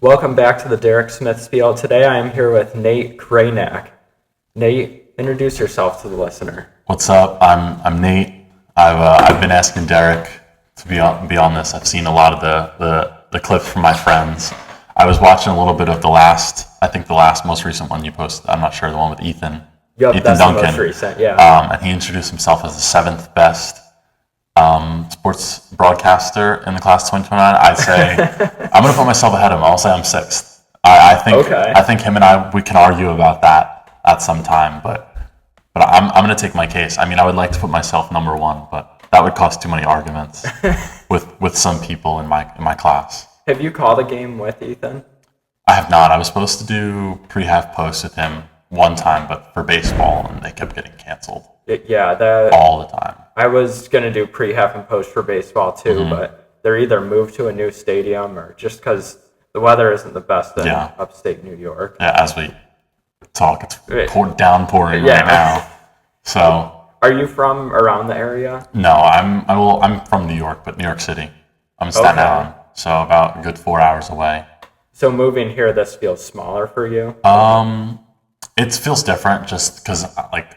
Welcome back to the Derek Smith Spiel. Today I am here with Nate Krajnak. Nate, introduce yourself to the listener. What's up? I'm Nate. I've been asking Derek to be on this. I've seen a lot of the clips from my friends. I was watching a little bit of the last most recent one you posted. I'm not sure, the one with Ethan. Yep, Ethan that's Duncan. the most recent, yeah. And he introduced himself as the seventh best sports broadcaster in the class 2029. I'd say I'm going to put myself ahead of him. I'll say I'm sixth. I think him and I, we can argue about that at some time, but I'm going to take my case. I mean, I would like to put myself number one, but that would cause too many arguments with some people in my class. Have you called a game with Ethan? I have not. I was supposed to do pre-half post with him one time, but for baseball, and they kept getting canceled. All the time. I was going to do pre-half and post for baseball too, but they're either moved to a new stadium or just because the weather isn't the best in upstate New York. Yeah, as we talk, it's downpouring right now. So, are you from around the area? No, I'm from New York, but New York City. I'm in Staten Island, so about a good 4 hours away. So moving here, this feels smaller for you? It feels different just because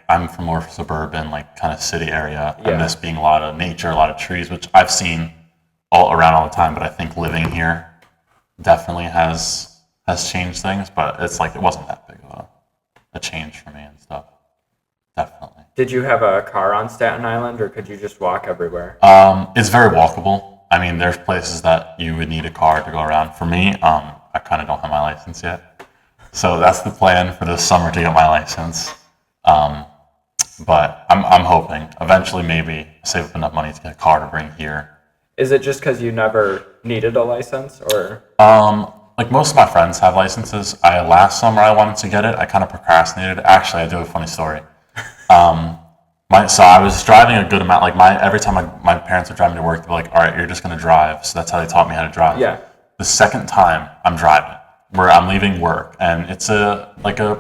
I'm from more suburban, kind of city area, and this being a lot of nature, a lot of trees, which I've seen all the time. But I think living here definitely has changed things. But it's it wasn't that big of a change for me and stuff. Definitely. Did you have a car on Staten Island, or could you just walk everywhere? It's very walkable. I mean, there's places that you would need a car to go around. For me, I kind of don't have my license yet. So that's the plan for this summer to get my license. But I'm hoping eventually maybe save up enough money to get a car to bring here. Is it just because you never needed a license, or? Most of my friends have licenses. Last summer I wanted to get it. I kind of procrastinated. Actually, I do have a funny story. So I was driving a good amount. Every time my parents would drive me to work, they'd be like, "All right, you're just gonna drive." So that's how they taught me how to drive. Yeah. The second time I'm driving, where I'm leaving work, and it's a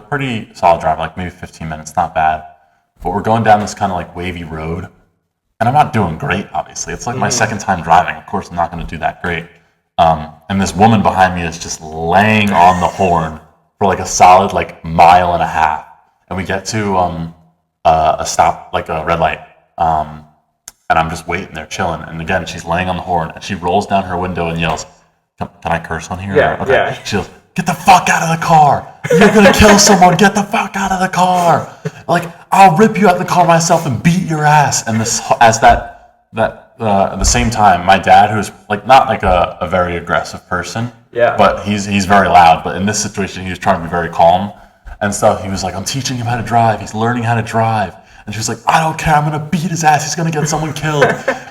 pretty solid drive, maybe 15 minutes, not bad. But we're going down this kind of wavy road, and I'm not doing great, obviously. It's my second time driving. Of course, I'm not going to do that great. And this woman behind me is just laying on the horn for a solid mile and a half. And we get to a stop, a red light, and I'm just waiting there, chilling. And again, she's laying on the horn, and she rolls down her window and yells, "Can I curse on here?" Yeah, okay. yeah. She goes, "Get the fuck out of the car! You're gonna kill someone! Get the fuck out of the car! I'll rip you out of the car myself and beat your ass!" And at the same time, my dad, who's not a very aggressive person, but he's very loud. But in this situation, he was trying to be very calm and stuff. He was like, "I'm teaching him how to drive. He's learning how to drive." And she was like, "I don't care. I'm gonna beat his ass. He's gonna get someone killed."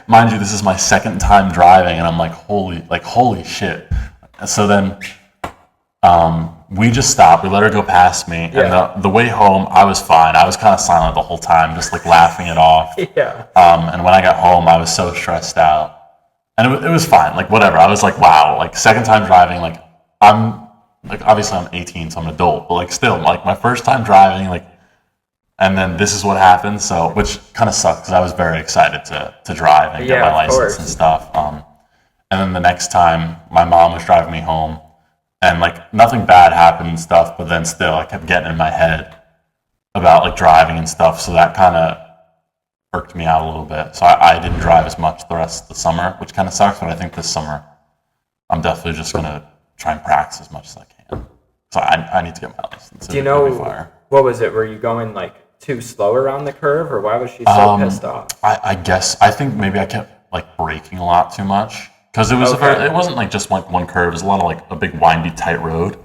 Mind you, this is my second time driving, and I'm holy shit. And so then, we just stopped. We let her go past me, and the way home, I was fine. I was kind of silent the whole time, just laughing it off. Yeah. And when I got home, I was so stressed out, and it was fine. Whatever. I was wow. Second time driving. I'm obviously I'm 18, so I'm an adult, but still, my first time driving, and then this is what happened. So, which kind of sucked because I was very excited to drive and get my license and stuff. And then the next time, my mom was driving me home, and nothing bad happened and stuff. But then still, I kept getting in my head about driving and stuff. So that kind of irked me out a little bit. So I didn't drive as much the rest of the summer, which kind of sucks. But I think this summer, I'm definitely just gonna try and practice as much as I can. So I need to get my license. Do you know what was it? Were you going too slow around the curve, or why was she so pissed off? I think maybe I kept braking a lot too much because it was it wasn't just one curve. It was a lot of a big windy tight road.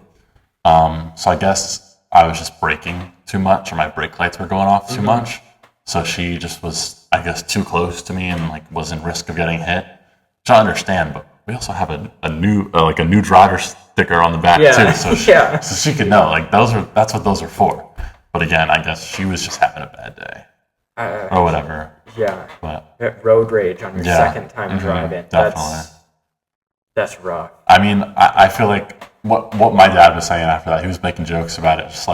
So I guess I was just braking too much, or my brake lights were going off too much. So she just was, I guess, too close to me and was in risk of getting hit. Which I understand, but we also have a new driver sticker on the back too, so she could know that's what those are for. But again, I guess she was just having a bad day or whatever. Yeah, but road rage on your second time driving. Definitely. That's rough. I mean, I feel what my dad was saying after that, he was making jokes about it. Just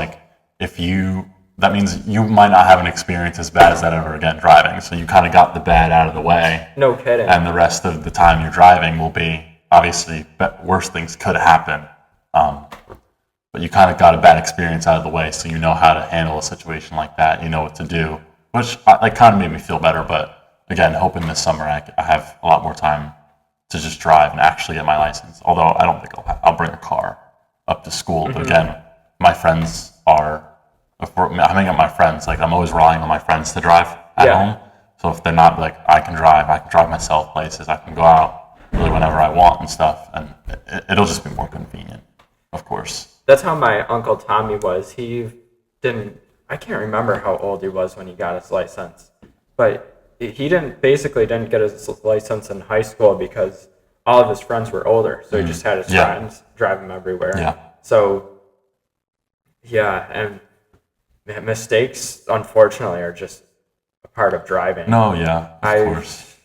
that means you might not have an experience as bad as that ever again driving. So you kind of got the bad out of the way. No kidding. And the rest of the time you're driving will be, obviously, worse things could happen. But you kind of got a bad experience out of the way, so you know how to handle a situation like that. You know what to do, which like kind of made me feel better. But again, hoping this summer I have a lot more time to just drive and actually get my license. Although I don't think I'll bring a car up to school. But again, my friends are, if I'm hanging out with my friends, like I'm always relying on my friends to drive at home. So if they're not, like, I can drive myself places, I can go out really whenever I want and stuff, and it'll just be more convenient, of course. That's how my Uncle Tommy was. I can't remember how old he was when he got his license, but he didn't get his license in high school because all of his friends were older, so he just had his friends drive him everywhere. Yeah. So, and mistakes, unfortunately, are just a part of driving. No, yeah, of course.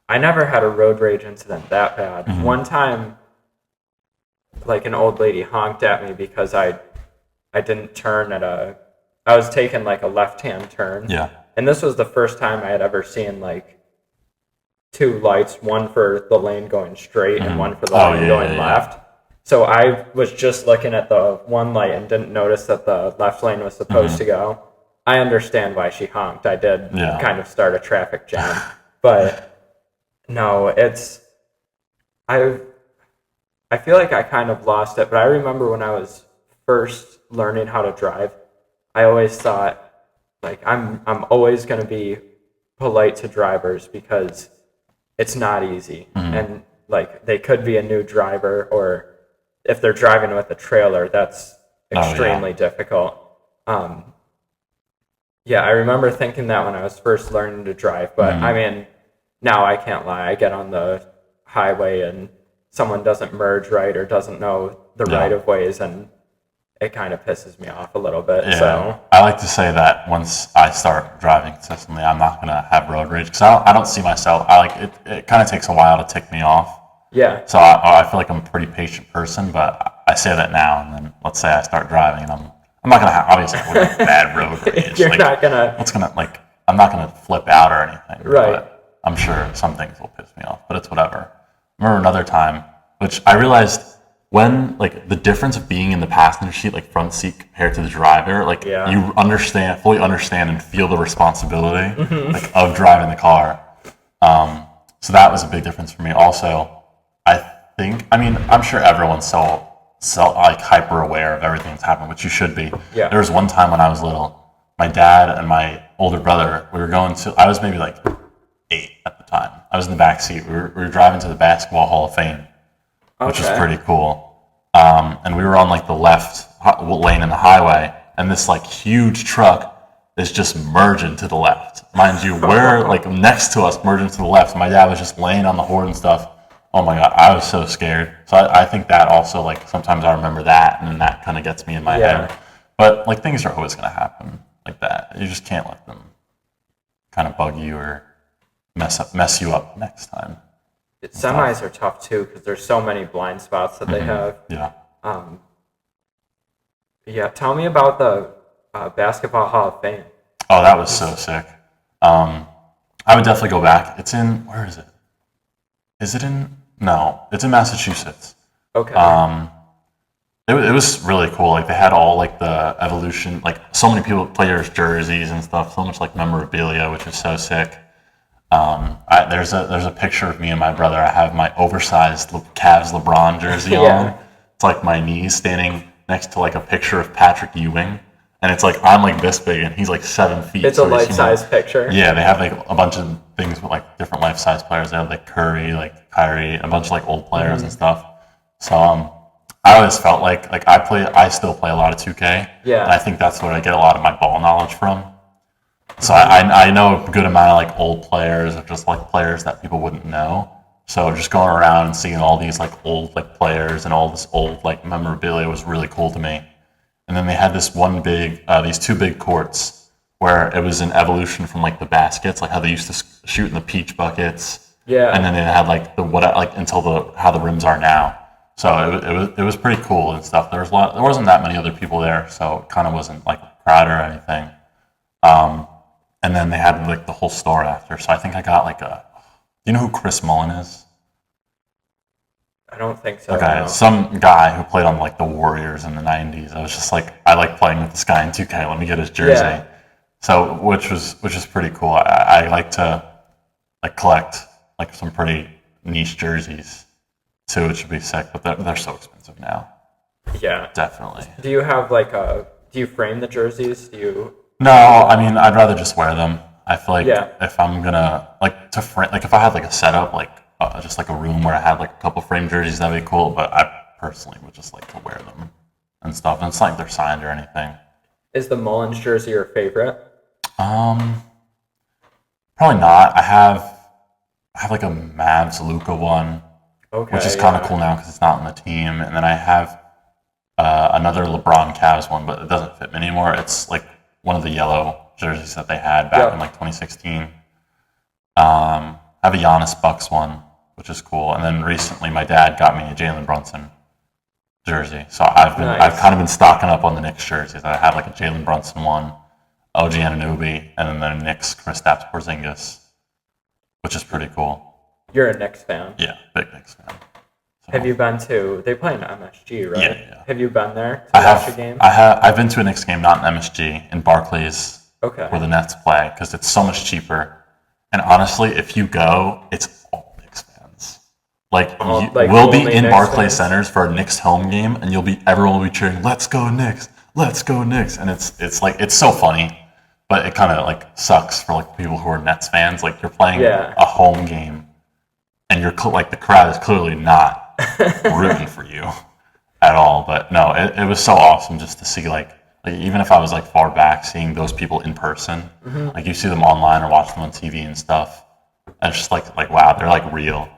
I never had a road rage incident that bad. One time, like, an old lady honked at me because I didn't turn I was taking like a left-hand turn. Yeah. And this was the first time I had ever seen like two lights, one for the lane going straight and one for the lane going left. So I was just looking at the one light and didn't notice that the left lane was supposed to go. I understand why she honked. I did kind of start a traffic jam. But no, I feel like I kind of lost it, but I remember when I was first learning how to drive, I always thought, like, I'm always going to be polite to drivers because it's not easy. And, like, they could be a new driver, or if they're driving with a trailer, that's extremely difficult. I remember thinking that when I was first learning to drive, but, I mean, now I can't lie. I get on the highway and someone doesn't merge right or doesn't know the right of ways, and it kind of pisses me off a little bit. Yeah. So I like to say that once I start driving consistently, I'm not going to have road rage because I don't see myself. It kind of takes a while to tick me off. Yeah. So I feel like I'm a pretty patient person, but I say that now, and then let's say I start driving, and I'm not going to have, obviously, I wouldn't have bad road rage. You're not going to. I'm not going to flip out or anything. Right. But I'm sure some things will piss me off, but it's whatever. I remember another time, which I realized when, like, the difference of being in the passenger seat, like front seat compared to the driver, like you fully understand and feel the responsibility like of driving the car. So that was a big difference for me. Also, I'm sure everyone's so like hyper aware of everything that's happening, which you should be. Yeah. There was one time when I was little, my dad and my older brother, I was maybe like 8 at the time. I was in the back seat. We were driving to the Basketball Hall of Fame, which was pretty cool. And we were on like the left lane in the highway, and this like huge truck is just merging to the left. Mind you, we're like next to us merging to the left. My dad was just laying on the horn and stuff. Oh my God, I was so scared. So I think that also, like, sometimes I remember that, and then that kind of gets me in my head. But like, things are always going to happen like that. You just can't let them kind of bug you or mess you up next time. Semis are tough too because there's so many blind spots that they have. Tell me about the Basketball Hall of Fame. Oh, that was so sick. I would definitely go back. It's in, where is it? Is it in? No, it's in Massachusetts. Okay. It was really cool. Like, they had all like the evolution, like so many players' jerseys and stuff, so much like memorabilia, which is so sick. There's a picture of me and my brother. I have my oversized Cavs LeBron jersey on. It's like my knees standing next to like a picture of Patrick Ewing, and it's like I'm like this big and he's like 7 feet. It's a life-size picture. Yeah, they have like a bunch of things with like different life-size players. They have like Curry, like Kyrie, a bunch of like old players and stuff. So I always felt like I still play a lot of 2K. Yeah. And I think that's where I get a lot of my ball knowledge from. So I know a good amount of like old players, or just like players that people wouldn't know. So just going around and seeing all these like old like players and all this old like memorabilia was really cool to me. And then they had this these 2 big courts where it was an evolution from like the baskets, like how they used to shoot in the peach buckets. Yeah. And then they had like how the rims are now. So it was pretty cool and stuff. There wasn't that many other people there, so it kind of wasn't like crowded or anything. And then they had like the whole store after. So I think I got like do you know who Chris Mullen is? I don't think so. Okay, No. some guy who played on like the Warriors in the '90s. I was just like, I like playing with this guy in 2K. Let me get his jersey. Yeah. So, which is pretty cool. I like to like collect like some pretty niche jerseys too. It should be sick, but they're so expensive now. Yeah. Definitely. Do you have like do you frame the jerseys? Do you? No, I mean I'd rather just wear them. I feel like Yeah. if I'm gonna like to frame, like if I had like a setup, like just like a room where I had like a couple frame jerseys, that'd be cool. But I personally would just like to wear them and stuff. And it's not like they're signed or anything. Is the Mullins jersey your favorite? Um, Probably not. I have like a Mavs Luka one, Okay. which is kind of cool now because it's not on the team. And then I have another LeBron Cavs one, but it doesn't fit me anymore. It's like one of the yellow jerseys that they had back in like 2016. I have a Giannis Bucks one, which is cool. And then recently, my dad got me a Jalen Brunson jersey. So I've kind of been stocking up on the Knicks jerseys. I have like a Jalen Brunson one, OG Anunoby, and then the Knicks Kristaps Porzingis, which is pretty cool. You're a Knicks fan. Yeah, big Knicks fan. So, Have you been to? They play in MSG, right? Yeah. Have you been there to I watch have. a game? I've been to a Knicks game, not in MSG, in Barclays, Okay. where the Nets play, because it's so much cheaper. And honestly, if you go, it's all Knicks fans. Like, we'll be only in Knicks Barclays fans? Center for a Knicks home game, and everyone will be cheering, "Let's go Knicks! Let's go Knicks!" And it's like it's so funny, but it kind of like sucks for like people who are Nets fans. Like you're playing a home game, and you're like the crowd is clearly not rooting for you at all. But no, it was so awesome just to see like even if I was like far back, seeing those people in person, like you see them online or watch them on TV and stuff, and it's just like wow, they're like real.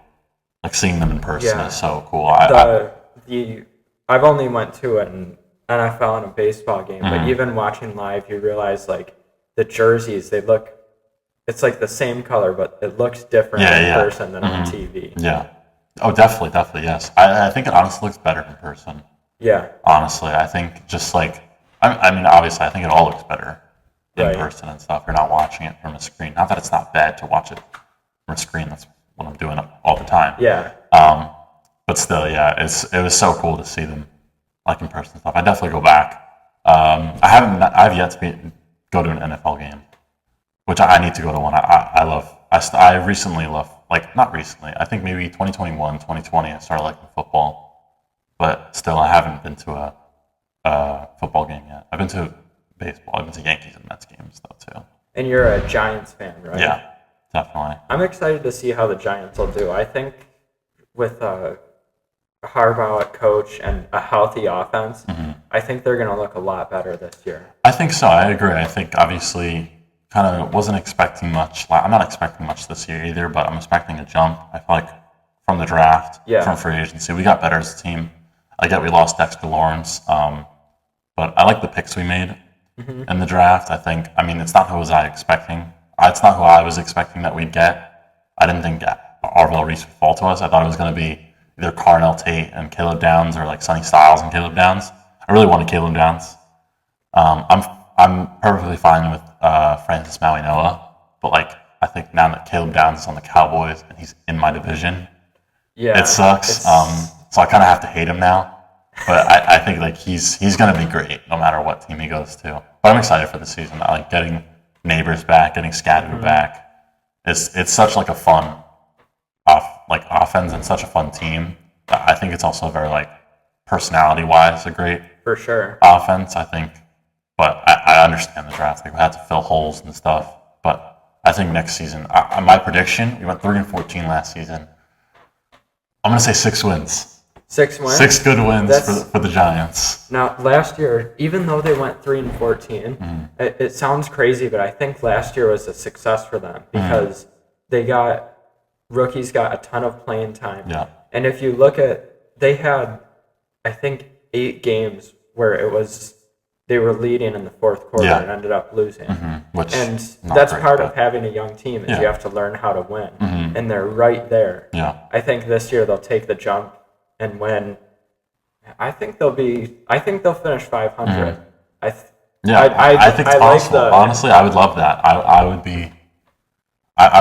Like seeing them in person is so cool. I've only went to an NFL and a baseball game, but even watching live, you realize like the jerseys, it's like the same color, but it looks different in person than on TV. Yeah. Oh, definitely, yes. I think it honestly looks better in person. Yeah. Honestly, I think just like I mean, obviously, I think it all looks better in person and stuff. You're not watching it from a screen. Not that it's not bad to watch it from a screen. That's what I'm doing all the time. Yeah. But still, yeah, it was so cool to see them like in person and stuff. I definitely go back. I've yet to go to an NFL game, which I need to go to one. I recently love, like not recently. I think maybe 2021, 2020. I started liking football, but still, I haven't been to a football game yet. I've been to baseball. I've been to Yankees and Mets games though too. And you're a Giants fan, right? Yeah, definitely. I'm excited to see how the Giants will do. I think with Harbaugh at coach and a healthy offense, I think they're going to look a lot better this year. I think so. I agree. I think obviously kind of wasn't expecting much. I'm not expecting much this year either, but I'm expecting a jump. I feel like from the draft, from free agency, we got better as a team. I get we lost Dexter Lawrence, but I like the picks we made in the draft. I mean, it's not who was I expecting. It's not who I was expecting that we'd get. I didn't think Arvell Reese would fall to us. I thought it was going to be either Carnell Tate and Caleb Downs or like Sonny Styles and Caleb Downs. I really wanted Caleb Downs. I'm perfectly fine with Francis Maui Noah, but like I think now that Caleb Downs is on the Cowboys and he's in my division, it sucks. So I kind of have to hate him now. But I think like he's going to be great no matter what team he goes to. But I'm excited for the season. I like getting Neighbors back, getting Scadoo back. It's such like a fun offense and such a fun team. I think it's also very like personality wise a great offense. I think, but I understand the draft. Like we had to fill holes and stuff. But I think next season, my prediction, we went 3-14 last season. I'm gonna say 6 wins. 6 wins? 6 good wins for the Giants. Now, last year, even though they went 3-14, it sounds crazy, but I think last year was a success for them because rookies got a ton of playing time. Yeah. And if you look they had, I think, 8 games where they were leading in the fourth quarter and ended up losing. And that's part of having a young team is you have to learn how to win. And they're right there. Yeah. I think this year they'll take the jump and win. I think they'll finish 500. I think it's possible. Honestly, I would love that. I would be.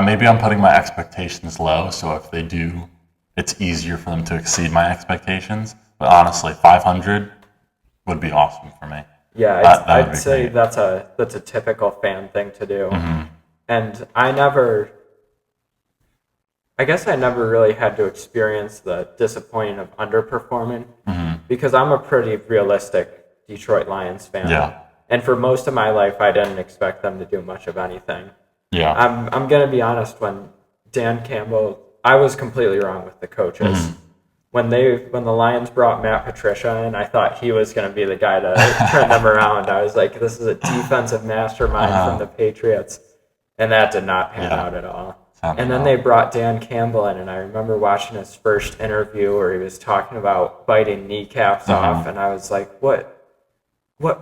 Maybe I'm putting my expectations low. So if it's easier for them to exceed my expectations. But honestly, 500 would be awesome for me. Yeah, That would I'd be say great. that's a typical fan thing to do. And I guess I never really had to experience the disappointing of underperforming because I'm a pretty realistic Detroit Lions fan. Yeah. And for most of my life, I didn't expect them to do much of anything. Yeah. I'm gonna be honest. When Dan Campbell, I was completely wrong with the coaches. When the Lions brought Matt Patricia in, I thought he was gonna be the guy to turn them around. I was like, this is a defensive mastermind from the Patriots, and that did not pan out at all. And then they brought Dan Campbell in, and I remember watching his first interview where he was talking about biting kneecaps off, and I was like, what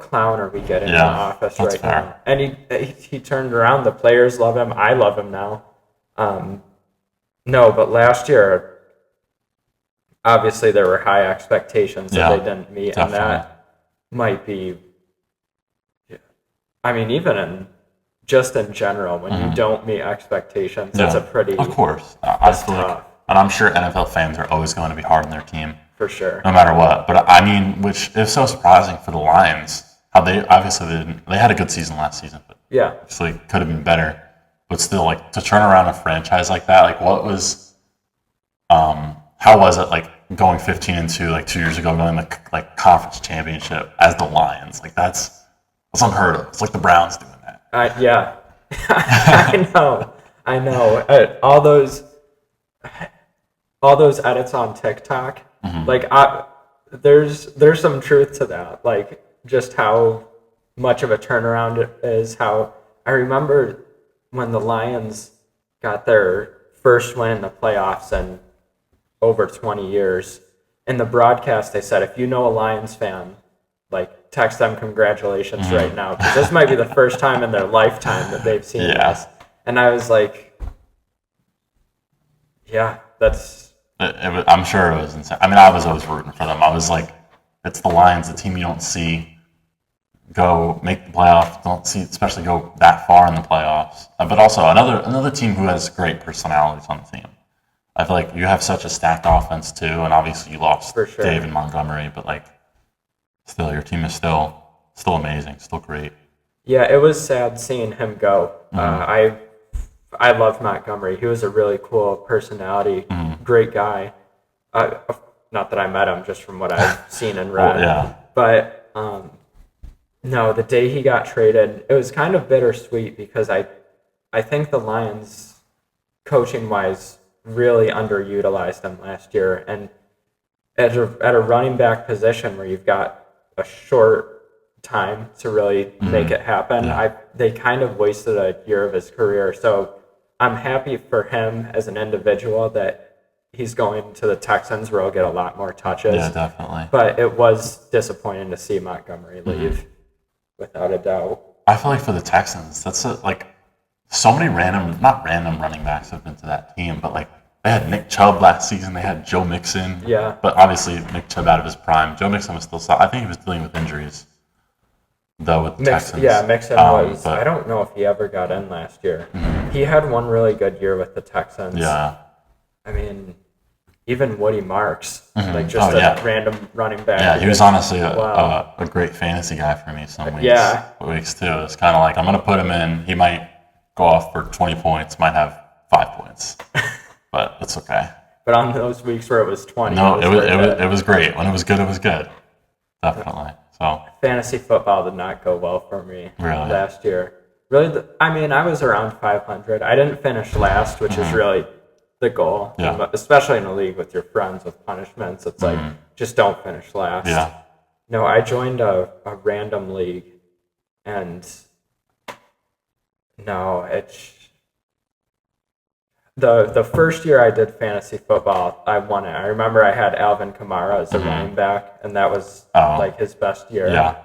clown are we getting in the office right now? And he turned around. The players love him. I love him now. No, but last year, obviously there were high expectations that they didn't meet, and that might be. I mean, even just in general, when you don't meet expectations, that's a pretty. Of course, I feel like, and I'm sure NFL fans are always going to be hard on their team. For sure. No matter what. But I mean, which is so surprising for the Lions, how they had a good season last season, but obviously could have been better. But still, like, to turn around a franchise like that, like, how was it, like, going 15-2, like, 2 years ago, winning the, like, conference championship as the Lions? Like, that's unheard of. It's like the Browns doing that. Yeah. I know. All those edits on TikTok, like, there's some truth to that. Like, just how much of a turnaround it is. How I remember when the Lions got their first win in the playoffs in over 20 years. In the broadcast, they said, if you know a Lions fan, like, text them congratulations right now, because this might be the first time in their lifetime that they've seen this. And I was like, yeah, that's... I'm sure it was insane. I mean, I was always rooting for them. I was like, it's the Lions, the team you don't see go make the playoffs, don't see especially go that far in the playoffs. But also another team who has great personalities on the team. I feel like you have such a stacked offense too, and obviously you lost David Montgomery, but like still your team is still amazing, still great. Yeah, it was sad seeing him go. I loved Montgomery. He was a really cool personality, great guy. Not that I met him, just from what I've seen and read. But no, the day he got traded, it was kind of bittersweet because I think the Lions, coaching-wise, really underutilized him last year. And at a running back position where you've got a short time to really make it happen, they kind of wasted a year of his career. So I'm happy for him as an individual that he's going to the Texans where he'll get a lot more touches. Yeah, definitely. But it was disappointing to see Montgomery leave, without a doubt. I feel like for the Texans, that's like so many not random running backs have been to that team, but like they had Nick Chubb last season, they had Joe Mixon. Yeah. But obviously Nick Chubb out of his prime. Joe Mixon was still I think he was dealing with injuries though with the Texans. Yeah, Mixon was. I don't know if he ever got in last year. He had one really good year with the Texans. Yeah. I mean, even Woody Marks, like just a random running back. Yeah, he was honestly a great fantasy guy for me some weeks. Yeah. Weeks too. It's kind of like I'm going to put him in. He might go off for 20 points, might have 5 points, but it's okay. But on those weeks where it was 20, no, it was great. When it was good, it was good. Definitely. So fantasy football did not go well for me last year. Really, I was around 500. I didn't finish last, which is really the goal, especially in a league with your friends with punishments. It's like, just don't finish last. Yeah. No, I joined a random league, and no, it's the first year I did fantasy football, I won it. I remember I had Alvin Kamara as a running back, and that was like his best year. Yeah.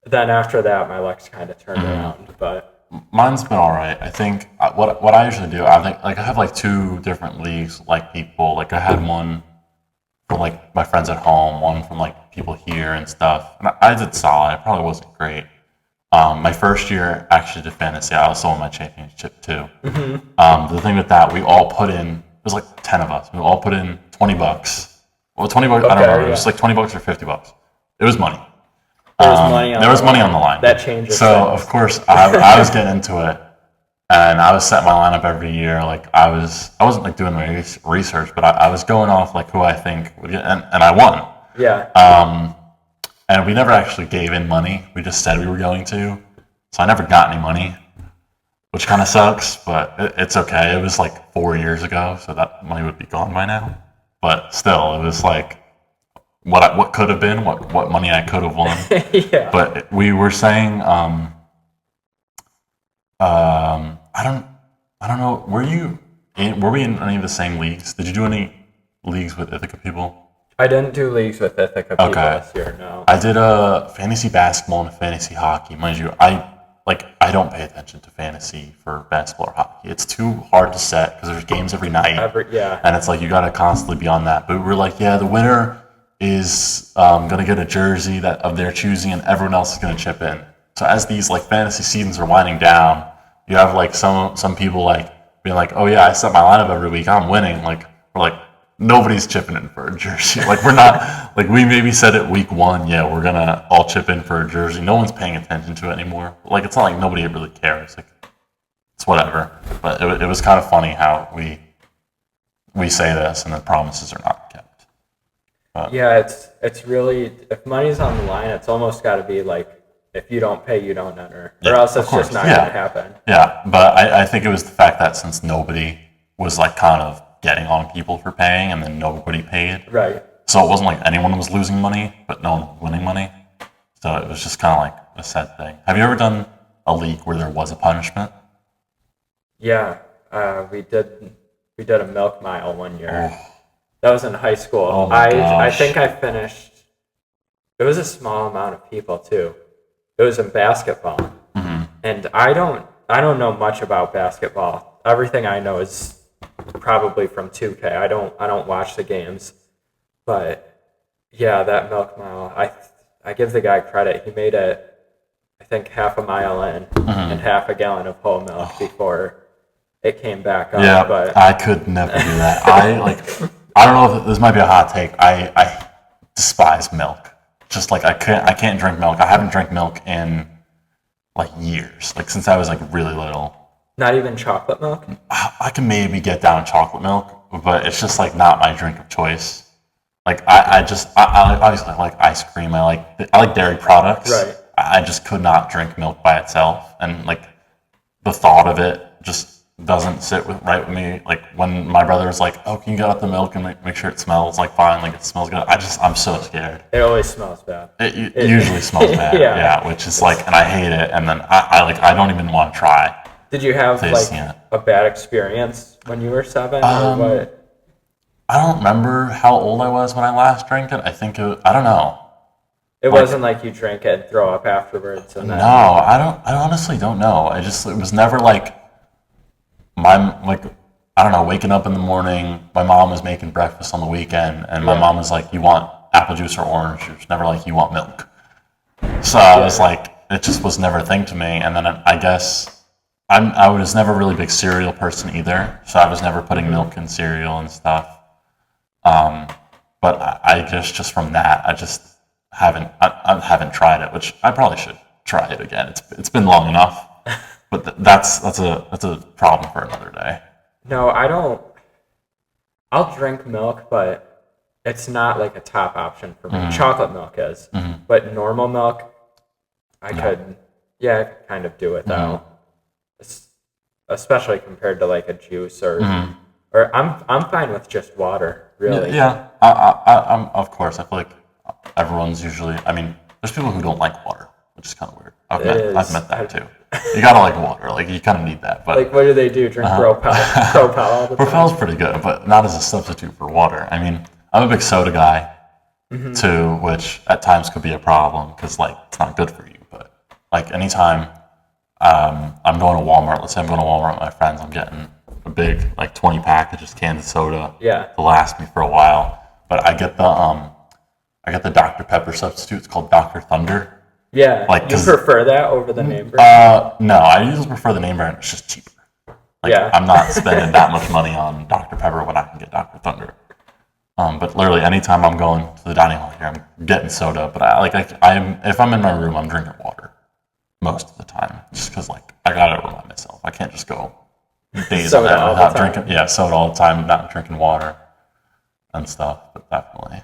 Then after that, my luck's kind of turned around, but. Mine's been all right. I think what I usually do, I have like 2 different leagues, like people. Like I had one for like my friends at home, one from like people here and stuff. And I did solid. It probably wasn't great. My first year actually did fantasy. I also won my championship too. The thing with that, we all put in was like 10 of us. We all put in $20. Well, $20. I don't remember. It was like $20 or $50. It was money. There was money on the line. That changes. So things. of course I was getting into it, and I was setting my lineup every year. Like I wasn't like doing my research, but I was going off like who I think would get, and I won. Yeah. And we never actually gave in money. We just said we were going to. So I never got any money, which kind of sucks, but it's okay. It was like 4 years ago, so that money would be gone by now. But still, it was like what could have been, what money I could have won. Yeah. But we were saying, I don't know. Were we in any of the same leagues? Did you do any leagues with Ithaca people? I didn't do leagues with Ithaca people this year, no. I did a fantasy basketball and a fantasy hockey. Mind you, I don't pay attention to fantasy for basketball or hockey. It's too hard to set because there's games every night. Yeah. And it's like you got to constantly be on that. But we were like, yeah, the winner is going to get a jersey of their choosing, and everyone else is going to chip in. So as these like fantasy seasons are winding down, you have like some people like being like, oh yeah, I set my lineup every week, I'm winning. Like we're like, nobody's chipping in for a jersey. Like we're not like we maybe said it week 1, yeah, we're gonna all chip in for a jersey. No one's paying attention to it anymore. Like it's not like nobody really cares. Like it's whatever. But it was kind of funny how we say this and the promises are not kept. But, yeah, it's really, if money's on the line, it's almost got to be like, if you don't pay, you don't enter, or else it's just not going to happen. Yeah, but I think it was the fact that since nobody was like kind of getting on people for paying, and then nobody paid. Right. So it wasn't like anyone was losing money, but no one was winning money. So it was just kind of like a sad thing. Have you ever done a league where there was a punishment? Yeah, we did a milk mile one year. Oh. That was in high school. Oh my gosh. I think I finished. It was a small amount of people too. It was in basketball, and I don't know much about basketball. Everything I know is probably from 2K. I don't watch the games, but yeah, that milk mile. I give the guy credit. He made it, I think, half a mile in and half a gallon of whole milk before it came back up. Yeah, but I could never do that. I don't know if this might be a hot take. I despise milk. Just like I can't drink milk. I haven't drank milk in like years. Like since I was like really little. Not even chocolate milk? I can maybe get down chocolate milk, but it's just like not my drink of choice. Like I obviously like ice cream. I like dairy products. Right. I just could not drink milk by itself, and like the thought of it just doesn't sit right with me. Like when my brother was like, "Oh, can you get out the milk and make sure it smells like fine? Like it smells good." I'm so scared. It always smells bad. It usually smells bad. Yeah, which is like, and I hate it. And then I don't even want to try. Did you have like a bad experience when you were 7 or what? I don't remember how old I was when I last drank it. I think I don't know. It wasn't like you drank it and throw up afterwards. And no, I honestly don't know. It was never like I don't know, waking up in the morning, my mom was making breakfast on the weekend, and my mom was like, "You want apple juice or orange juice?" Never like, "You want milk." So I was like, it just was never a thing to me. And then I guess I was never a really big cereal person either, so I was never putting milk in cereal and stuff. But I guess just from that, I just I haven't tried it, which I probably should try it again. It's been long enough, but that's a problem for another day. No, I don't. I'll drink milk, but it's not like a top option for me. Chocolate milk is, but normal milk, I could kind of do without, especially compared to like a juice or I'm fine with just water, really. Yeah, I'm of course. I feel like everyone's usually. I mean, there's people who don't like water, which is kind of weird. I've met that too. You gotta like water, like you kind of need that. But like, what do they do? Drink Propel all the time? Propel's pretty good, but not as a substitute for water. I mean, I'm a big soda guy too, which at times could be a problem because like it's not good for you. But like anytime I'm going to Walmart, let's say I'm going to Walmart with my friends, I'm getting a big like 20 pack of just canned soda to last me for a while. But I get the Dr. Pepper substitute. It's called Dr. Thunder. Yeah, you prefer that over the name brand? No, I usually prefer the name brand. It's just cheaper. Like, Yeah. I'm not spending that much money on Dr. Pepper when I can get Dr. Thunder. But literally, anytime I'm going to the dining hall here, I'm getting soda. But if I'm in my room, I'm drinking water most of the time, just because like I gotta remind myself. I can't just go days on end without drinking. Yeah, soda all the time, not drinking water and stuff. But definitely.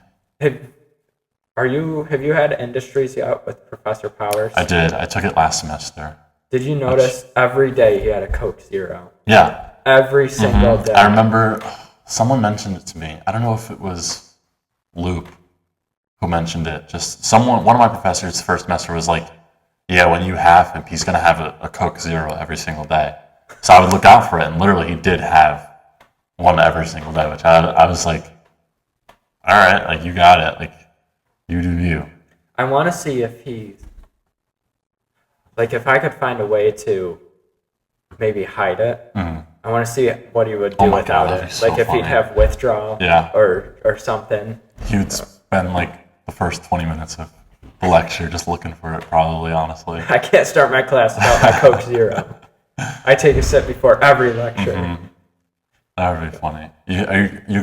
Have you had industries yet with Professor Powers? I did. I took it last semester. Did you notice every day he had a Coke Zero? Yeah. Every single day. I remember someone mentioned it to me. I don't know if it was Luke who mentioned it. Just one of my professors first semester was like, yeah, when you have him, he's going to have a Coke Zero every single day. So I would look out for it, and literally he did have one every single day, which I was like, all right, like you got it. Like, you do you. I want to see if if I could find a way to maybe hide it. I want to see what he would do without it. So if funny. He'd have withdrawal or something. He would spend like the first 20 minutes of the lecture just looking for it, probably, honestly. I can't start my class without my Coke Zero. I take a sip before every lecture. That would be funny. Are you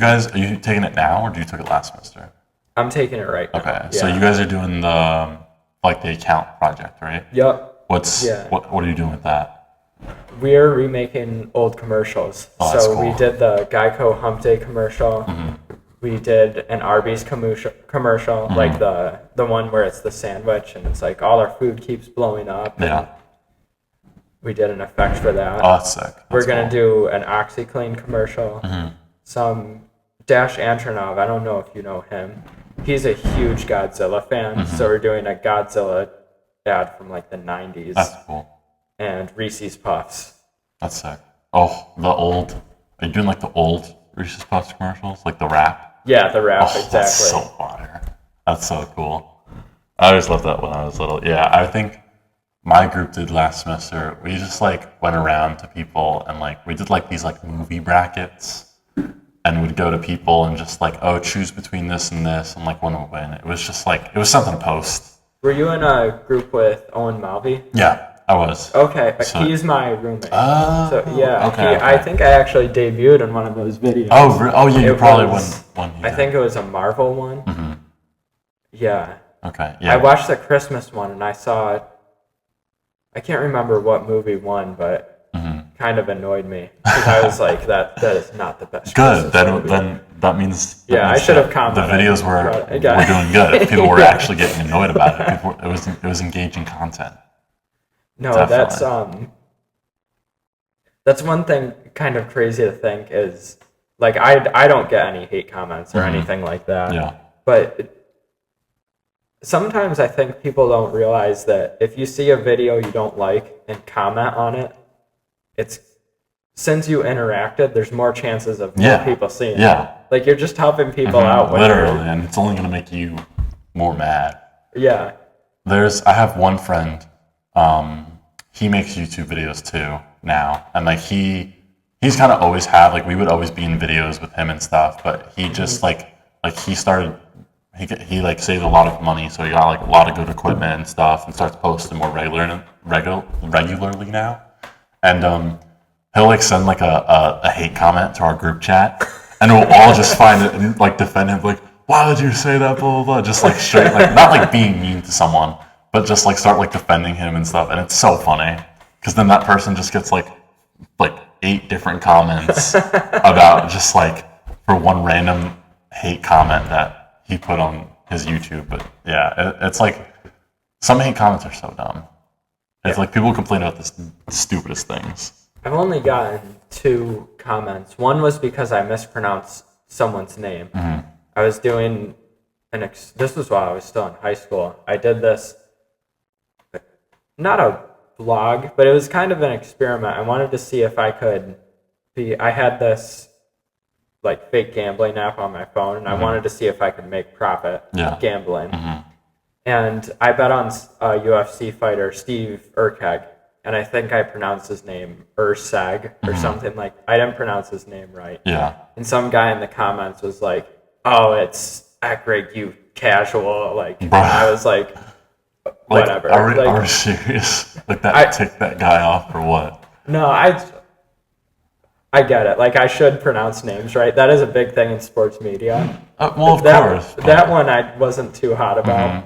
taking it now, or do you took it last semester? I'm taking it right now. Okay, so you guys are doing the account project, right? Yep. What are you doing with that? We're remaking old commercials. Oh, that's cool. We did the Geico Hump Day commercial. We did an Arby's commercial, like the one where it's the sandwich and it's like all our food keeps blowing up. Yeah. We did an effect for that. Oh, that's sick. We're going to do an OxyClean commercial. Some Dash Antonov, I don't know if you know him. He's a huge Godzilla fan, so we're doing a Godzilla ad from like the 90s. That's cool. And Reese's Puffs. That's sick. Oh, are you doing like the old Reese's Puffs commercials? Like the rap? Yeah, the rap, exactly. That's so fire. That's so cool. I always loved that when I was little. Yeah, I think my group did last semester. We just like went around to people and like we did like these like movie brackets. And would go to people and just like, oh, choose between this and this, and like one would win. It was just like, it was something to post. Were you in a group with Owen Malvey? Yeah, I was. Okay, he's my roommate. Oh, yeah, okay. I think I actually debuted in one of those videos. Oh yeah, you probably won one. I think it was a Marvel one. Yeah. Okay, yeah. I watched the Christmas one and I I can't remember what movie won, but kind of annoyed me because I was like, that is not the best. Good. Then that means. I should have commented. The videos were doing good. People were actually getting annoyed about it. It was engaging content. No, Definitely. that's one thing kind of crazy to think is like I don't get any hate comments or anything like that. Yeah. But sometimes I think people don't realize that if you see a video you don't like and comment on it, since you interacted, there's more chances of more people seeing it. Like you're just helping people out. Literally, and it's only going to make you more mad. Yeah. I have one friend, he makes YouTube videos too now, and like he's kind of always had, like we would always be in videos with him and stuff, but he just like he started, he like saved a lot of money, so he got like a lot of good equipment and stuff, and starts posting more regularly now. And he'll like send like a hate comment to our group chat, and we'll all just find it and like defend him, like, why would you say that, blah blah blah, just like straight, like not like being mean to someone, but just like start like defending him and stuff. And it's so funny because then that person just gets like 8 different comments about just like for one random hate comment that he put on his YouTube. But yeah, it's like some hate comments are so dumb. It's like people complain about the stupidest things. I've only gotten 2 comments. One was because I mispronounced someone's name. I was doing this was while I was still in high school. I did this, not a vlog, but it was kind of an experiment. I wanted to see if I could I had this like fake gambling app on my phone, and I wanted to see if I could make profit gambling. And I bet on a UFC fighter, Steve Urkeg, and I think I pronounced his name Ursag or something like. I didn't pronounce his name right. Yeah. And some guy in the comments was like, "Oh, it's Ekrig, you casual." Like, and I was like, "Whatever." Are we serious? Like that ticked that guy off or what? No, I get it. Like, I should pronounce names right. That is a big thing in sports media. Well, of course. That one I wasn't too hot about.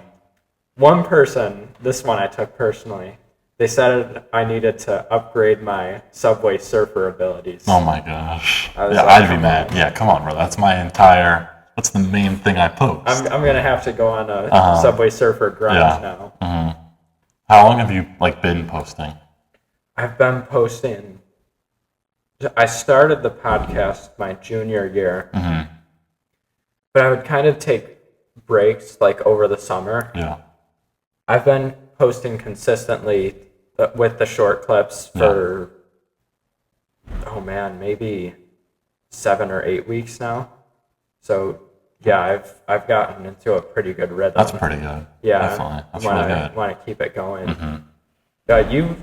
One person, this one I took personally, they said I needed to upgrade my Subway Surfer abilities. Oh my gosh. I was Yeah, like, I'd be mad. Yeah, come on, bro. That's that's the main thing I post. I'm going to have to go on a Subway Surfer grind now. How long have you been posting? I've been posting. I started the podcast my junior year, but I would kind of take breaks over the summer. Yeah. I've been posting consistently with the short clips for, maybe 7 or 8 weeks now. So, yeah, I've gotten into a pretty good rhythm. That's pretty good. Yeah. Definitely. That's really good. I want to keep it going. You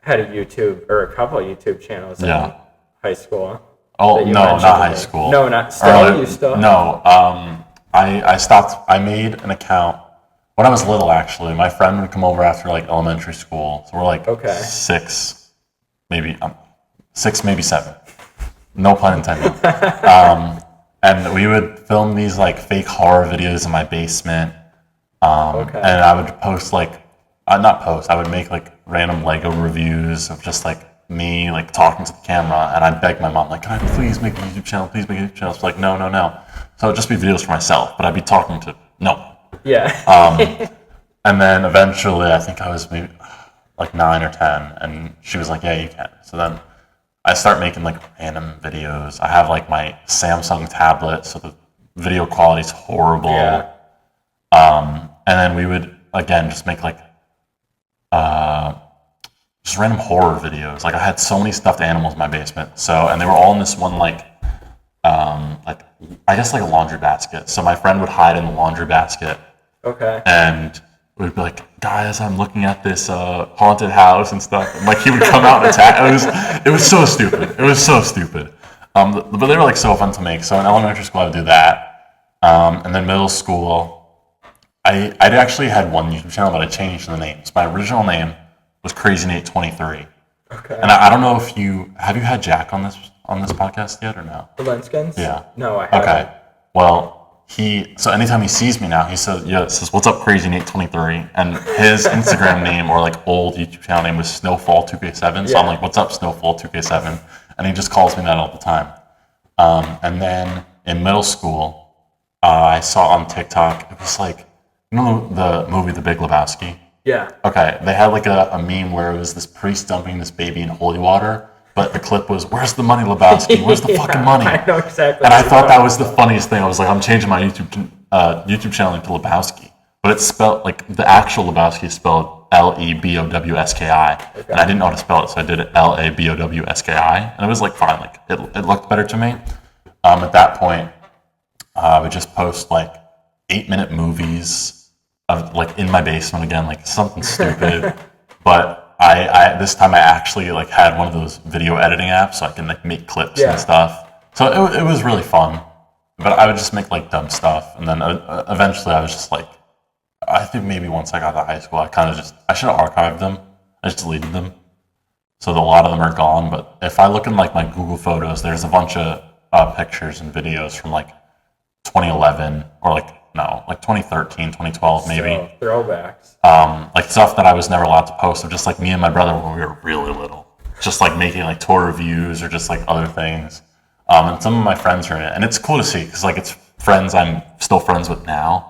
had a YouTube or a couple of YouTube channels in high school. Oh, no, not high school. No, not still? You still? No. I stopped. I made an account when I was little, actually. My friend would come over after elementary school. So we're 6, maybe 7. No pun intended. And we would film these fake horror videos in my basement. And I would post I would make random Lego reviews of just me talking to the camera, and I'd beg my mom can I please make a YouTube channel? Please make a YouTube channel. She's no. So it'd just be videos for myself, but I'd be talking to no one. Yeah. And then eventually, I think I was maybe 9 or 10, and she was yeah, you can. So then I start making random videos. I have my Samsung tablet, so the video quality is horrible. Yeah. And then we would again just make just random horror videos. I had so many stuffed animals in my basement. So, and they were all in this one I guess a laundry basket. So my friend would hide in the laundry basket. Okay. And we'd be guys, I'm looking at this haunted house and stuff. And he would come out and attack. It was so stupid. It was so stupid. But they were so fun to make. So in elementary school, I would do that. And then middle school, I actually had one YouTube channel, but I changed the names. My original name was Crazy Nate 23. Okay. And I don't know if have you had Jack on this podcast yet or no? The Lenskins? Yeah. No, I haven't. Okay. Well, so anytime he sees me now, he says, what's up, Crazy Nate 23? And his Instagram name or old YouTube channel name was Snowfall 2K7. So I'm what's up, Snowfall 2K7? And he just calls me that all the time. And then in middle school, I saw on TikTok, it was the movie The Big Lebowski? Yeah. Okay, they had a meme where it was this priest dumping this baby in holy water, but the clip was, "Where's the money, Lebowski? Where's the fucking money?" I know exactly. And I thought that was the funniest thing. I was I'm changing my YouTube channel to Lebowski, but it's spelled the actual Lebowski is spelled Lebowski, and I didn't know how to spell it, so I did it Labowski, and it was fine. It looked better to me. At that point, I would just post 8-minute movies of in my basement again, something stupid. But I this time I actually had one of those video editing apps, so I can make clips and stuff. So it was really fun. But I would just make dumb stuff, and then eventually I was just I think maybe once I got to high school, I should have archived them. I just deleted them, so that a lot of them are gone. But if I look in my Google Photos, there's a bunch of pictures and videos from 2011 or 2013, 2012 maybe. So, throwbacks. Stuff that I was never allowed to post of just me and my brother when we were really little. Just making tour reviews or just other things. And some of my friends are in it. And it's cool to see because it's friends I'm still friends with now.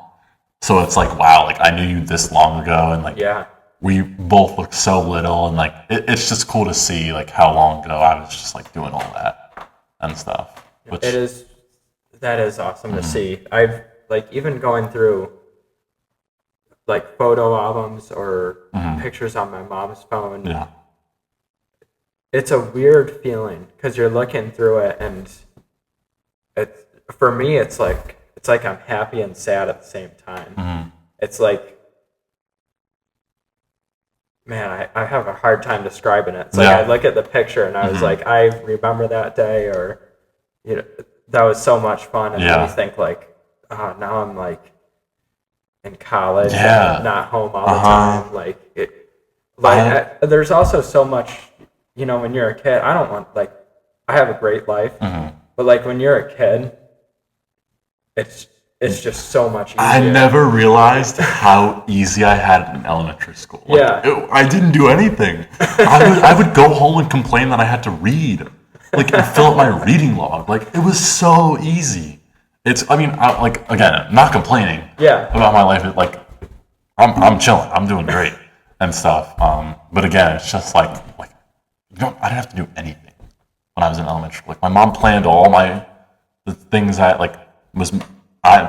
So it's wow, I knew you this long ago, and yeah. We both look so little, and it's just cool to see how long ago I was just doing all that and stuff. Which, that is awesome to see. I've even going through photo albums or pictures on my mom's phone. Yeah. It's a weird feeling because you're looking through it, and for me it's I'm happy and sad at the same time. It's man, I have a hard time describing it. It's I look at the picture and I was I remember that day, or that was so much fun, and then you think now I'm in college, and not home all the time. There's also so much, when you're a kid, I don't want I have a great life. But like when you're a kid, it's just so much easier. I never realized how easy I had it in elementary school. Like, Yeah. I didn't do anything. I would go home and complain that I had to read, like, and fill out my reading log. Like, it was so easy. Like, again, not complaining about my life. Like, I'm chilling. I'm doing great and stuff. But again, it's just like I didn't have to do anything when I was in elementary school. Like, my mom planned all the things I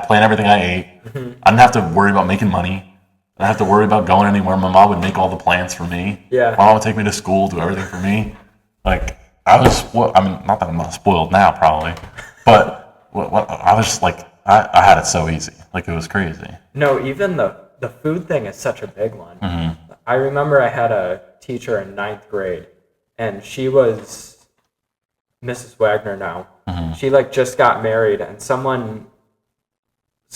planned everything I ate. I didn't have to worry about making money. I didn't have to worry about going anywhere. My mom would make all the plans for me. Yeah. My mom would take me to school, do everything for me. Like, I was spoiled. I mean, not that I'm not spoiled now, probably, but I was just like, I had it so easy. Like, it was crazy. No, even the food thing is such a big one. I remember I had a teacher in 9th grade, and she was Mrs. Wagner now. She like just got married, and someone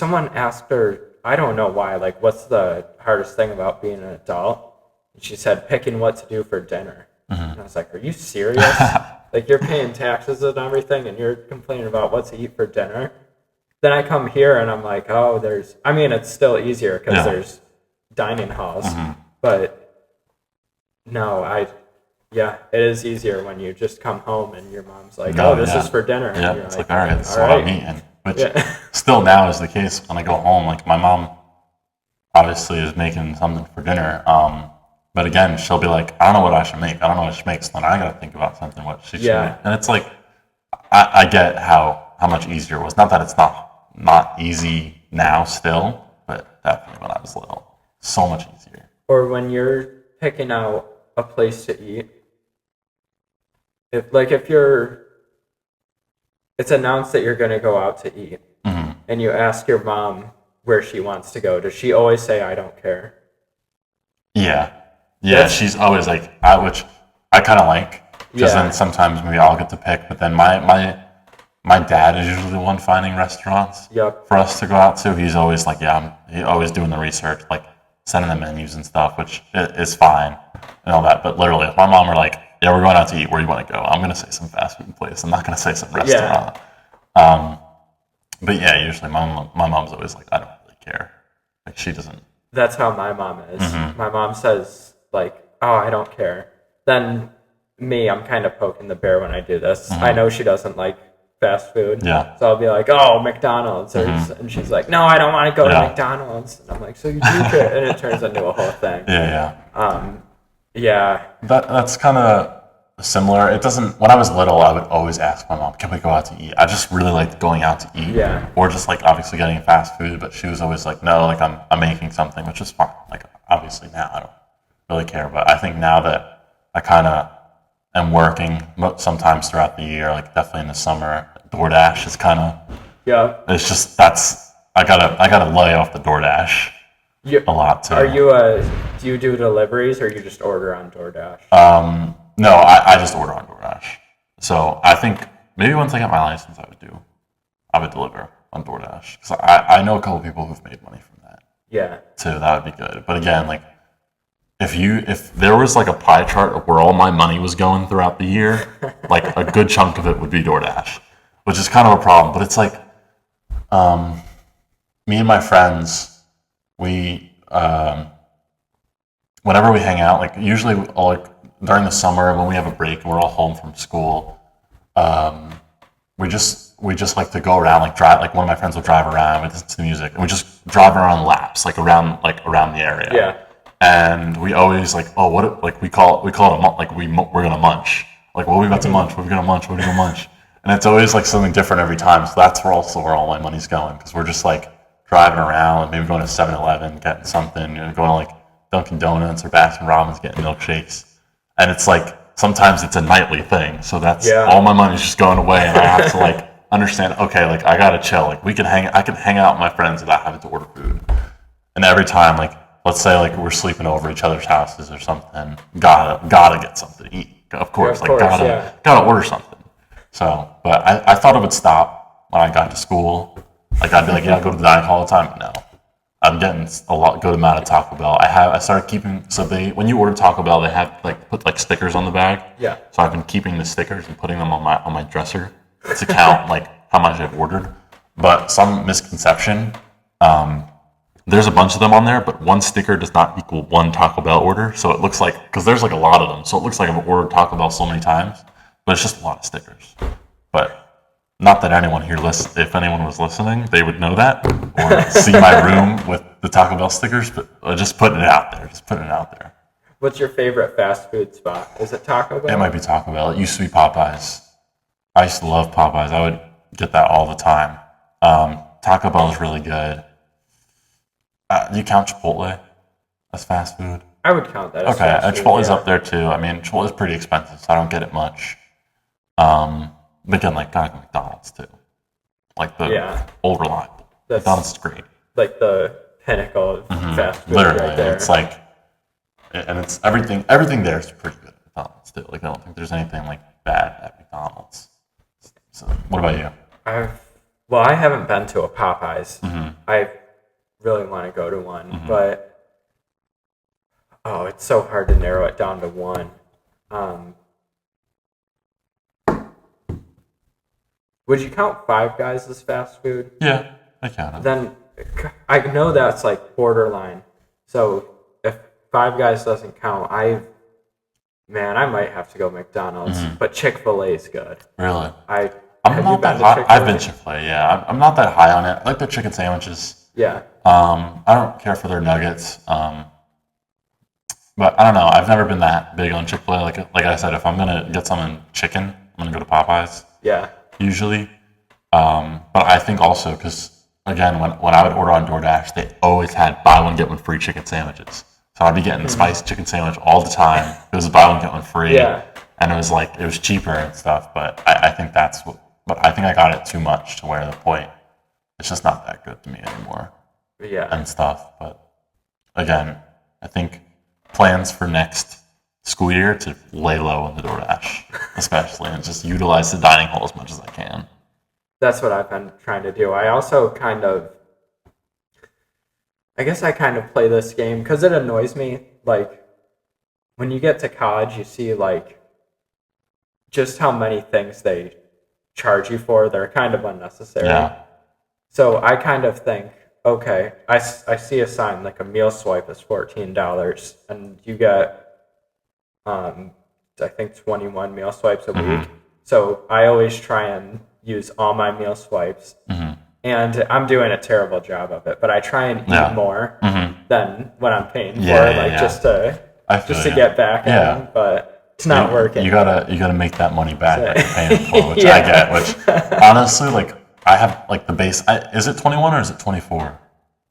asked her, I don't know why, like, what's the hardest thing about being an adult? And she said, picking what to do for dinner. And I was like, are you serious? Like, you're paying taxes and everything, and you're complaining about what to eat for dinner? Then I come here, and I'm like, oh, it's still easier because there's dining halls. But no, it is easier when you just come home and your mom's like, this is for dinner. Yeah, and it's like, all right, this is what I'm eating. Which still now is the case when I go home. Like, my mom obviously is making something for dinner. But again, she'll be like, I don't know what I should make. I don't know what she makes. Then I got to think about something what she should make. And it's like, I get how much easier it was. Not that it's not easy now still, but definitely when I was little, so much easier. Or when you're picking out a place to eat, if it's announced that you're going to go out to eat, and you ask your mom where she wants to go, does she always say, I don't care? Yeah, she's always like, which I kind of like, because then sometimes maybe I'll get to pick, but then my dad is usually the one finding restaurants for us to go out to. He's always like, he's always doing the research, like sending the menus and stuff, which is fine and all that. But literally, if my mom were like, yeah, we're going out to eat, where do you want to go? I'm going to say some fast food place. I'm not going to say some restaurant. But yeah, usually my mom's always like, I don't really care. Like, she doesn't. That's how my mom is. My mom says, like, oh, I don't care. Then me, I'm kind of poking the bear when I do this. I know she doesn't like fast food. Yeah. So I'll be like, oh, McDonald's. And she's like, no, I don't want to go to McDonald's. And I'm like, so you do care. And it turns into a whole thing. That's kind of similar. It doesn't. When I was little, I would always ask my mom, can we go out to eat? I just really liked going out to eat. Or just like obviously getting fast food, but she was always like, no, like I'm making something, which is fine. Like, obviously now I don't really care, but I think now that I kind of am working sometimes throughout the year, like definitely in the summer, DoorDash is kind of it's just I gotta lay off the DoorDash a lot too. Are you do you do deliveries, or you just order on DoorDash? No, I just order on DoorDash. So I think maybe once I get my license, I would deliver on DoorDash, because I know a couple people who've made money from that. Too, that would be good. But again, like, if there was like a pie chart of where all my money was going throughout the year, like a good chunk of it would be DoorDash, which is kind of a problem. But it's like, me and my friends, we whenever we hang out, like usually like during the summer when we have a break and we're all home from school, we just like to go around, like drive. Like, one of my friends will drive around, we listen to the music, and we just drive around laps, like around the area. And we always like, we call it like we're gonna munch. Like, what are we about to munch? What are we gonna munch? What are we gonna munch? And it's always like something different every time. So that's where all my money's going, because we're just like driving around, maybe going to 7-Eleven, getting something, going to like Dunkin' Donuts or Baskin Robbins, getting milkshakes. And it's like, sometimes it's a nightly thing. So that's all my money's just going away, and I have to like understand, okay, like I gotta chill. Like, I can hang out with my friends without having to order food. And every time, like, let's say like we're sleeping over each other's houses or something, gotta get something to eat. Of course, gotta order something. So, but I thought it would stop when I got to school. Like, I'd be like, I go to the dining hall all the time. No, I'm getting a good amount of Taco Bell. I started keeping, so when you order Taco Bell, they have like put like stickers on the bag. Yeah. So I've been keeping the stickers and putting them on my dresser to count like how much I've ordered. But some misconception, there's a bunch of them on there, but one sticker does not equal one Taco Bell order. So it looks like, because there's like a lot of them, so it looks like I've ordered Taco Bell so many times, but it's just a lot of stickers. But not that anyone here if anyone was listening, they would know that or see my room with the Taco Bell stickers, but just putting it out there. What's your favorite fast food spot? Is it Taco Bell? It might be Taco Bell. It used to be Popeyes. I used to love Popeyes. I would get that all the time. Taco Bell is really good. Do you count Chipotle as fast food? I would count that as okay, fast food. Chipotle's up there too. I mean, Chipotle is pretty expensive, so I don't get it much. But again, like kind of McDonald's too, like the old reliable. McDonald's is great. Like the pinnacle of fast food. Literally, right there. it's like, and it's everything. Everything there is pretty good at McDonald's too. Like I don't think there's anything like bad at McDonald's. So, what about you? I haven't been to a Popeyes. Mm-hmm. I really want to go to one, Mm-hmm. but it's so hard to narrow it down to one. Would you count Five Guys as fast food? Yeah, I count it. Then I know that's like borderline. So if Five Guys doesn't count, I might have to go McDonald's. Mm-hmm. But Chick-fil-A is good. Really? Have you been to high. Chick-fil-A? I've been Chick-fil-A. Yeah, I'm not that high on it. I like their chicken sandwiches. Yeah. I don't care for their nuggets. But I don't know. I've never been that big on Chick-fil-A. Like I said, if I'm gonna get something chicken, I'm gonna go to Popeyes. Yeah. Usually. But I think also because again, when I would order on DoorDash, they always had buy one get one free chicken sandwiches. So I'd be getting the spiced chicken sandwich all the time. It was a buy one get one free. Yeah. And it was cheaper and stuff. But I think that's what. But I think I got it too much to where the point it's just not that good to me anymore. Yeah. And stuff. But again, I think plans for next school year to lay low on the DoorDash, especially, and just utilize the dining hall as much as I can. That's what I've been trying to do. I also I guess I kind of play this game because it annoys me. Like, when you get to college, you see, like, just how many things they charge you for. They're kind of unnecessary. Yeah. So I kind of think, okay, I see a sign, like a meal swipe is $14, and you get, I think 21 meal swipes a week. So I always try and use all my meal swipes. And I'm doing a terrible job of it, but I try and eat more than what I'm paying for, just to get back in, but it's not working. You gotta make that money back that you're paying for, which I get. Which honestly, like I have like the base. Is it 21 or is it 24?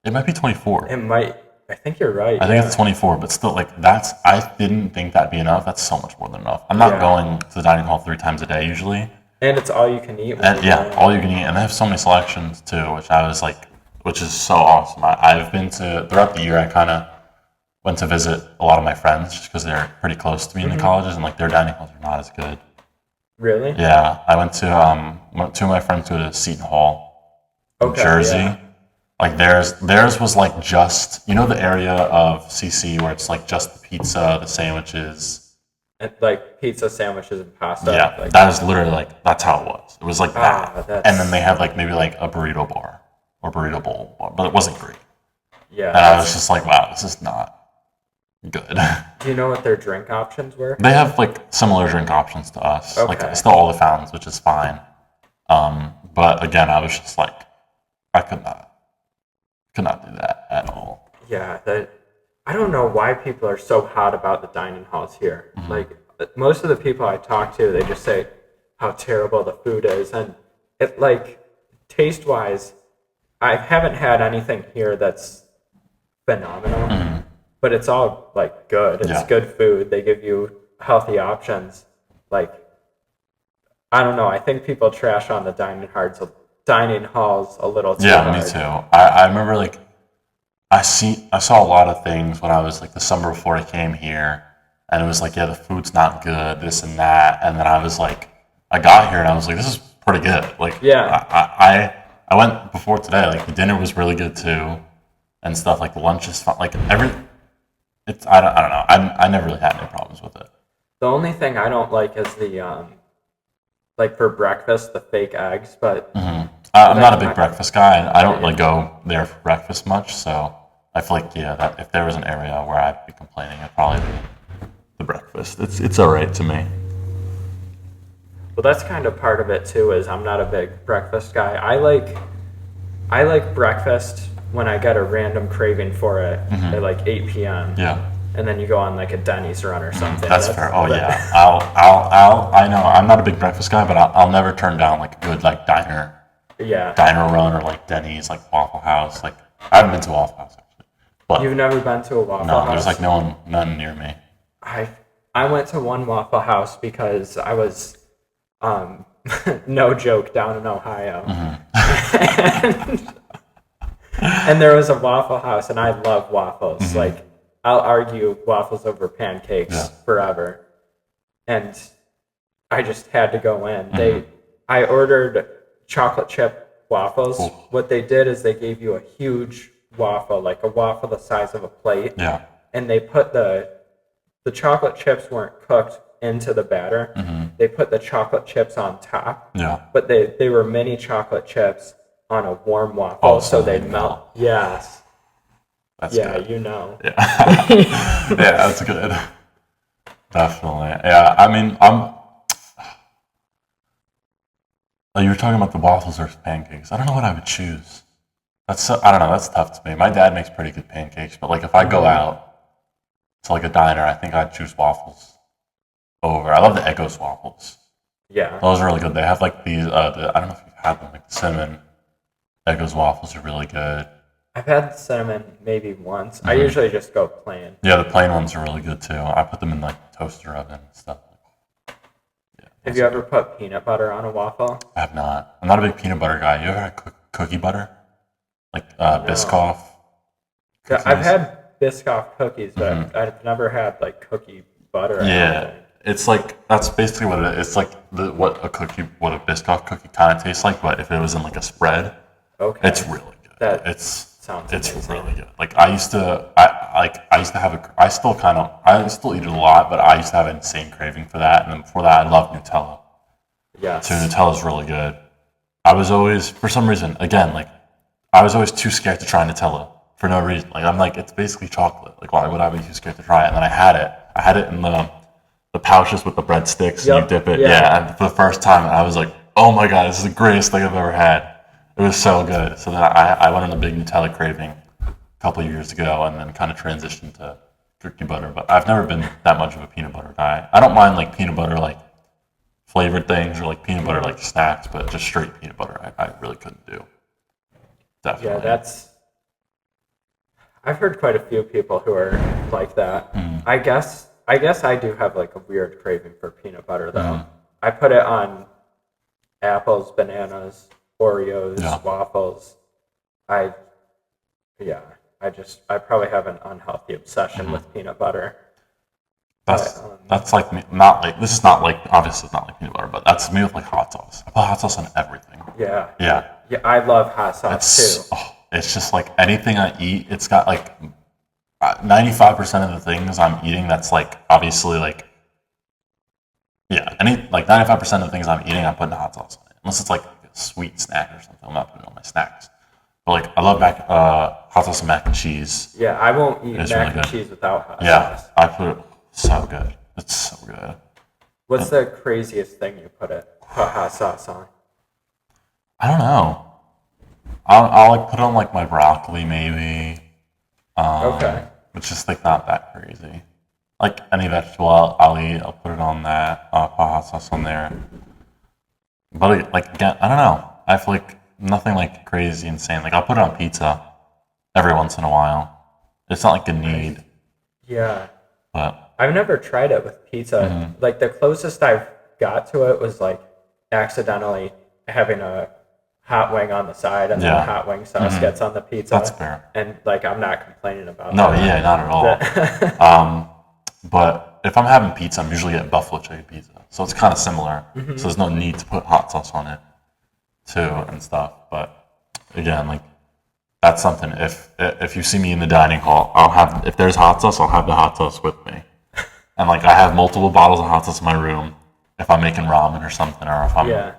It might be 24. It might. I think you're right. I think it's 24, but still, like I didn't think that'd be enough. That's so much more than enough. I'm not going to the dining hall 3 times a day usually. And it's all you can eat. All you can eat, and they have so many selections too, which is so awesome. I've been to throughout the year. I kind of went to visit a lot of my friends just because they're pretty close to me in the colleges, and like their dining halls are not as good. Really? Yeah, I went to two of my friends go to Seton Hall, New Jersey. Yeah. Like theirs was like just the area of CC where it's like just the pizza, the sandwiches. And like pizza, sandwiches, and pasta. Yeah, like, that is literally like that's how it was. It was like that, and then they had like maybe like a burrito bar or burrito bowl, but it wasn't great. Yeah, and I was just like, wow, this is not good. Do you know what their drink options were? They have like similar drink options to us, like still all the fountains, which is fine. But again, I was just like, I could not do that at all. Yeah, I don't know why people are so hot about the dining halls here. Like, most of the people I talk to, they just say how terrible the food is. And it, like, taste-wise, I haven't had anything here that's phenomenal. But it's all, like, good. It's good food. They give you healthy options. Like, I don't know. I think people trash on the dining halls a little too hard. Yeah, me too. I remember, like, I saw a lot of things when I was like the summer before I came here, and it was like, yeah, the food's not good, this and that, and then I was like, I got here and I was like, this is pretty good. Like, I went before today. Like the dinner was really good too. and stuff. Like lunch is fun. Like it's I don't know. I never really had any problems with it. The only thing I don't like is the like for breakfast, the fake eggs. But I'm not a big breakfast guy, and I don't really go there for breakfast much. So I feel like that if there was an area where I'd be complaining, it'd probably be the breakfast. It's all right to me. well, that's kind of part of it too. Is I'm not a big breakfast guy. I like breakfast when I get a random craving for it at like 8 p.m. Yeah. And then you go on like a Denny's run or something. That's fair. Oh yeah. I know I'm not a big breakfast guy, but I'll never turn down like a good like diner run or like Denny's, like Waffle House. Like I haven't been to Waffle House actually. But You've never been to a Waffle House? No, there's like none near me. I went to one Waffle House because I was no joke down in Ohio. And there was a Waffle House, and I love waffles. Like, I'll argue waffles over pancakes forever. And I just had to go in. I ordered chocolate chip waffles. Ooh. What they did is they gave you a huge waffle, like a waffle the size of a plate. Yeah. And they put the chocolate chips weren't cooked into the batter. They put the chocolate chips on top. Yeah. But they were mini chocolate chips on a warm waffle, so they melt. Yes. That's yeah, good. you know. Yeah. Yeah, that's good. Definitely. Yeah, I mean, you were talking about the waffles versus pancakes. I don't know what I would choose. I don't know. That's tough to me. My dad makes pretty good pancakes, but like if I go out to like a diner, I think I'd choose waffles over. I love the Eggo's waffles. Yeah. Those are really good. They have like these. I don't know if you've had them. Like the cinnamon Eggo's waffles are really good. I've had cinnamon maybe once. I usually just go plain. Yeah, the plain ones are really good too. I put them in like toaster oven and stuff. Yeah. Have you ever put peanut butter on a waffle? I have not. I'm not a big peanut butter guy. You ever had cookie butter? Like Biscoff? Yeah, I've had Biscoff cookies, but I've never had like cookie butter. Yeah, it's like that's basically what it is. It's like what a Biscoff cookie kind of tastes like, but if it was in like a spread, it's really good. It's really good. Like I used to have I still eat it a lot, but I used to have an insane craving for that. And then before that, I loved Nutella. Yeah. So Nutella's really good. I was always, for some reason, again, like I was always too scared to try Nutella for no reason. Like I'm like, it's basically chocolate. Like why would I be too scared to try it? And then I had it in the pouches with the breadsticks. And you dip it. Yeah. And for the first time, I was like, oh my god, this is the greatest thing I've ever had. It was so good. So then I went on a big Nutella craving a couple of years ago, and then kind of transitioned to cookie butter. But I've never been that much of a peanut butter guy. I don't mind like peanut butter like flavored things or like peanut butter like snacks, but just straight peanut butter, I really couldn't do. Definitely. Yeah, I've heard quite a few people who are like that. I guess I do have like a weird craving for peanut butter though. I put it on apples, bananas, Oreos, waffles. I probably have an unhealthy obsession with peanut butter. That's like me, not like this is not like obviously it's not like peanut butter, but that's me with like hot sauce. I put hot sauce on everything. Yeah. Yeah. Yeah, I love hot sauce too. It's just like anything I eat, it's got like 95% of the things I'm eating that's like obviously like 95% of the things I'm eating I'm putting hot sauce on it. Unless it's like a sweet snack or something, I'm not putting it on my snacks. But like I love hot sauce and mac and cheese. Yeah, I won't eat It's mac really and good. cheese without hot sauce. Yeah, I put it so good. It's so good. What's the craziest thing you put hot sauce on? I don't know. I'll like put it on like my broccoli maybe. Okay. It's just like not that crazy. Like any vegetable I'll eat, I'll put it on that. I'll put hot sauce on there. But like again, I don't know. I feel like nothing like crazy insane. Like I'll put it on pizza every once in a while. It's not like a need. Yeah. But I've never tried it with pizza. Like the closest I've got to it was like accidentally having a hot wing on the side and then the hot wing sauce gets on the pizza. that's fair. And like I'm not complaining about No, that. yeah, not at all. But if I'm having pizza, I'm usually getting buffalo chicken pizza. So it's kind of similar. So there's no need to put hot sauce on it too and stuff. But again, like that's something. If you see me in the dining hall, I'll have, if there's hot sauce, I'll have the hot sauce with me. And like I have multiple bottles of hot sauce in my room if I'm making ramen or something, or if I'm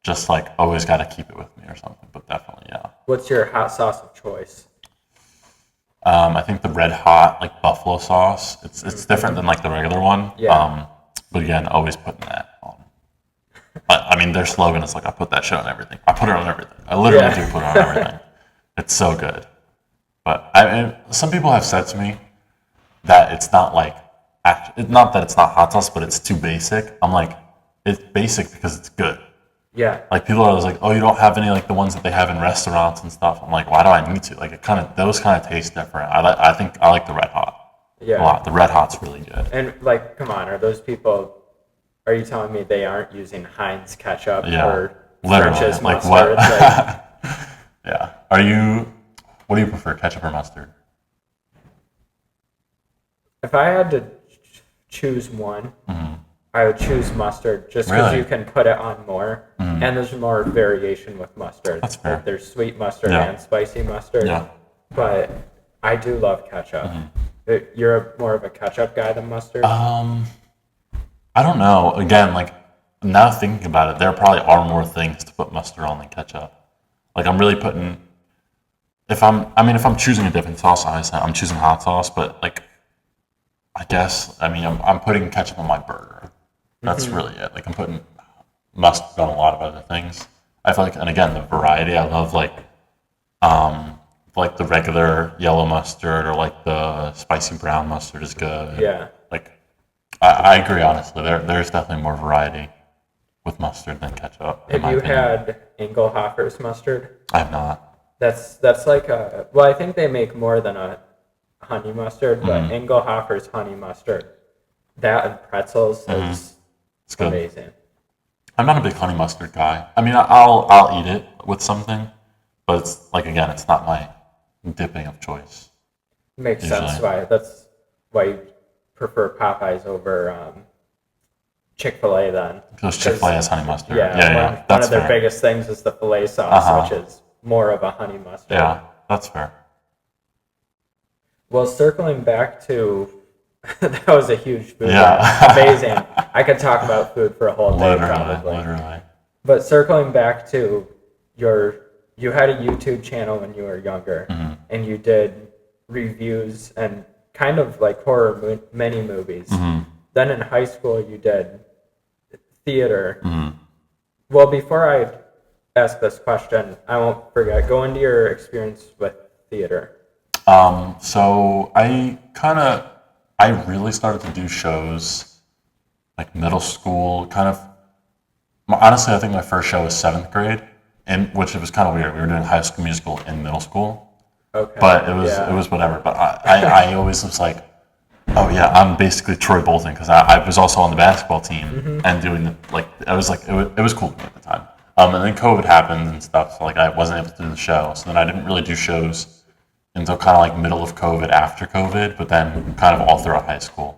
just like always got to keep it with me or something. But definitely, yeah. What's your hot sauce of choice? I think the red hot like buffalo sauce. It's different than like the regular one. Yeah. But again, always putting that on. I mean, their slogan is like, I put that shit on everything. I put it on everything. I literally do put it on everything. It's so good. But some people have said to me that it's not like, not that it's not hot sauce, but it's too basic. I'm like, it's basic because it's good. Yeah. Like people are always like, oh, you don't have any like the ones that they have in restaurants and stuff. I'm like, why do I need to? Like those kind of taste different. I think I like the red hot. Yeah. A lot. The red hot's really good. And like, come on, are you telling me they aren't using Heinz ketchup or French's like mustard? what? Yeah. What do you prefer, ketchup or mustard? If I had to choose one, I would choose mustard just because you can put it on more, and there's more variation with mustard. That's fair. Like, there's sweet mustard and spicy mustard. Yeah. But I do love ketchup. You're more of a ketchup guy than mustard? I don't know. Again, like now thinking about it, there probably are more things to put mustard on than ketchup. Like I'm really putting, if I'm choosing a different sauce, I'm choosing hot sauce, but like, I guess, I'm putting ketchup on my burger. That's really it. Like I'm putting mustard on a lot of other things. I feel like, and again, the variety, I love like the regular yellow mustard or like the spicy brown mustard is good. Yeah. Like, I agree, honestly. There's definitely more variety with mustard than ketchup. Have you had Engelhofer's mustard? I have not. That's like I think they make more than a honey mustard, but Engelhofer's honey mustard, that and pretzels is amazing. I'm not a big honey mustard guy. I mean, I'll eat it with something, but it's like, again, it's not my dipping of choice. Makes sense. That's why you prefer Popeyes over Chick-fil-A then. Because Chick-fil-A has honey mustard. Yeah. One of their biggest things is the filet sauce, which is more of a honey mustard. Yeah, that's fair. Well, circling back to that was a huge food. Yeah. Amazing. I could talk about food for a whole day probably. Literally. But circling back to you had a YouTube channel when you were younger, and you did reviews and kind of like horror mini movies. Then in high school you did theater. Well, before I ask this question, I won't forget, go into your experience with theater. So I really started to do shows like middle school, honestly, I think my first show was 7th grade, which it was kind of weird. We were doing High School Musical in middle school. Okay. But it was whatever. But I always was like, oh yeah, I'm basically Troy Bolton, because I was also on the basketball team and doing it was cool to me at the time. And then COVID happened and stuff, so like I wasn't able to do the show. So then I didn't really do shows until kind of like middle of COVID, after COVID, but then kind of all throughout high school.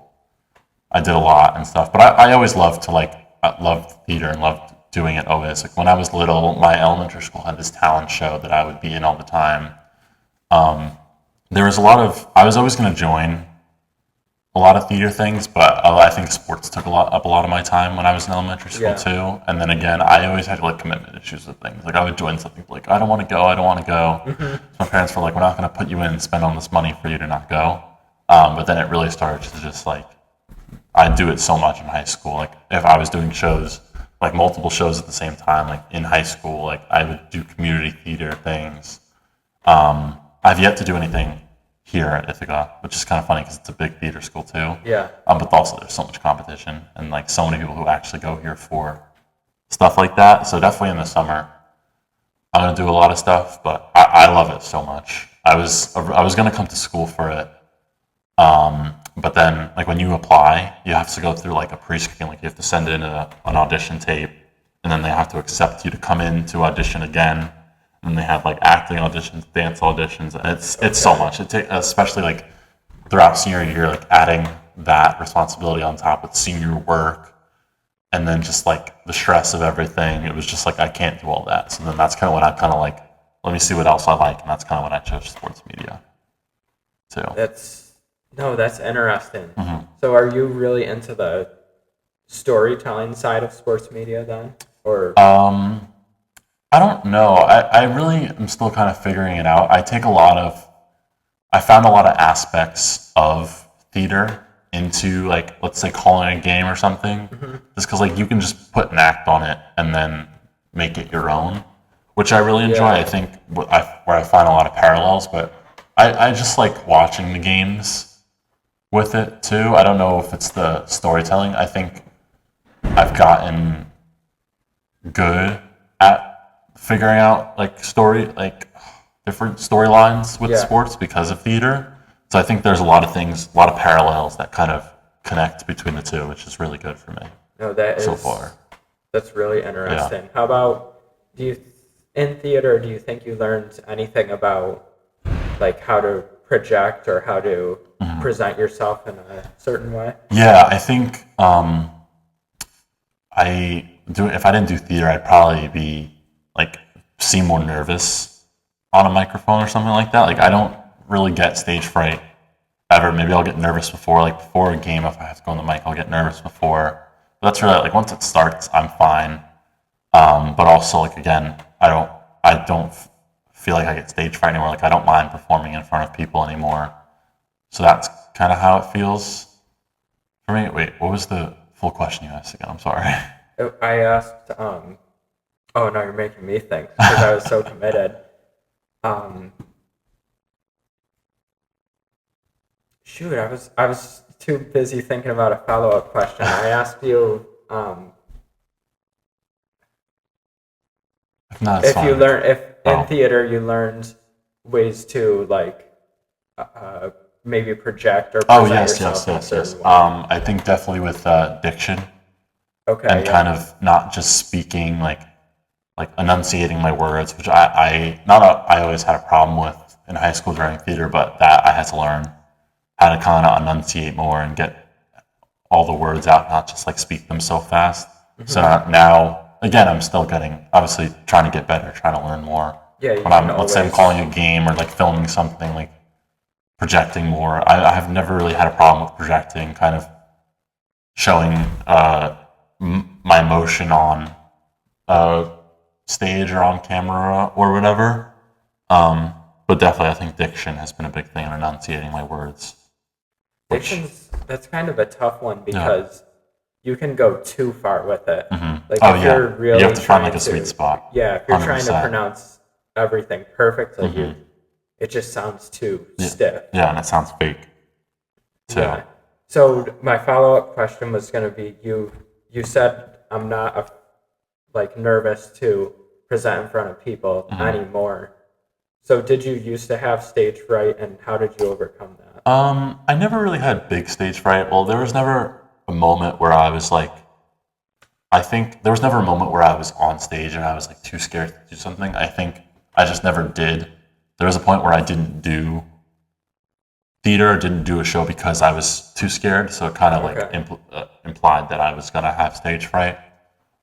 I did a lot and stuff, but I always loved loved theater and loved doing it always. Like when I was little, my elementary school had this talent show that I would be in all the time. There was I was always going to join a lot of theater things, but I think sports took up a lot of my time when I was in elementary school too. And then again, I always had like commitment issues with things. Like I would join something like, I don't want to go. So my parents were like, we're not going to put you in and spend all this money for you to not go. But then it really started to just like, I'd do it so much in high school. Like if I was doing shows, like multiple shows at the same time, like in high school, like I would do community theater things. I've yet to do anything here at Ithaca, which is kind of funny because it's a big theater school too. Yeah. But also there's so much competition and like so many people who actually go here for stuff like that. So definitely in the summer, I'm gonna do a lot of stuff, but I love it so much. I was gonna come to school for it, but then like when you apply, you have to go through like a pre-screen. Like you have to send in an audition tape, and then they have to accept you to come in to audition again. And they have like acting auditions, dance auditions, and it's so much. Especially like throughout senior year, like adding that responsibility on top with senior work, and then just like the stress of everything. It was just like I can't do all that. So then that's kind of when I kind of like let me see what else I like, and that's kind of when I chose sports media too. That's interesting. Mhm. So are you really into the storytelling side of sports media then? Or I don't know. I really am still kind of figuring it out. I found a lot of aspects of theater into, like, let's say calling a game or something, just because like you can just put an act on it and then make it your own, which I really enjoy. Yeah. I think where I find a lot of parallels, but I just like watching the games with it too. I don't know if it's the storytelling. I think I've gotten good at figuring out like different storylines with Yeah. sports because of theater. So I think there's a lot of things, a lot of parallels that kind of connect between the two, which is really good for me No, so far. that's really interesting. How about, in theater, do you think you learned anything about like how to project or how to present yourself in a certain way? Yeah, I think if I didn't do theater, I'd probably be like seem more nervous on a microphone or something like that. Like I don't really get stage fright ever. Maybe I'll get nervous before a game. If I have to go on the mic, I'll get nervous before. But that's really like once it starts, I'm fine. But also like again, I don't feel like I get stage fright anymore. Like I don't mind performing in front of people anymore. So that's kind of how it feels for me. Wait, what was the full question you asked again? I'm sorry. I asked, oh no, you're making me think because I was so committed. Shoot, I was too busy thinking about a follow-up question. I asked you No, it's fine. if in Oh. theater you learned ways to like maybe project or Oh present yes, yourself yes, in a yes, yes. certain way. I think definitely with diction Okay, and yeah. kind of not just speaking like enunciating my words, which I always had a problem with in high school during theater, but that I had to learn how to kind of enunciate more and get all the words out, not just like speak them so fast. So now, again, I'm still obviously trying to get better, trying to learn more. Yeah, you When can let's say I'm always- calling a game or like filming something, like projecting more. I have never really had a problem with projecting, kind of showing my emotion on stage or on camera or whatever. But definitely, I think diction has been a big thing in enunciating my words. That's kind of a tough one because you can go too far with it. Like Oh, if yeah. you're really You have to find, like, trying a sweet spot. Yeah, if you're trying to 100%. pronounce everything perfectly, it just sounds too stiff. Yeah, and it sounds fake too. Yeah. So my follow-up question was going to be you said I'm not like nervous to present in front of people anymore. So did you used to have stage fright and how did you overcome that? I never really had big stage fright. Well, there was never a moment where I was like, I think there was never a moment where I was on stage and I was like too scared to do something. I think I just never did. There was a point where I didn't do theater or didn't do a show because I was too scared. So it kind of like implied that I was going to have stage fright.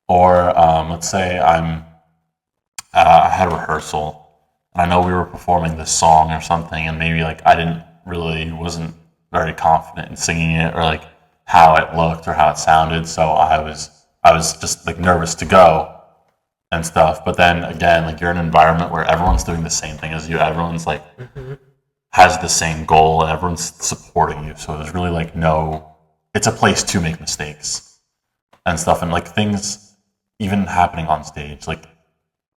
Or let's say I had a rehearsal and I know we were performing this song or something and maybe like wasn't very confident in singing it or like how it looked or how it sounded. So I was just like nervous to go and stuff. But then again, like you're in an environment where everyone's doing the same thing as you. Everyone's like has the same goal and everyone's supporting you. So there's really like it's a place to make mistakes and stuff. And like things even happening on stage, like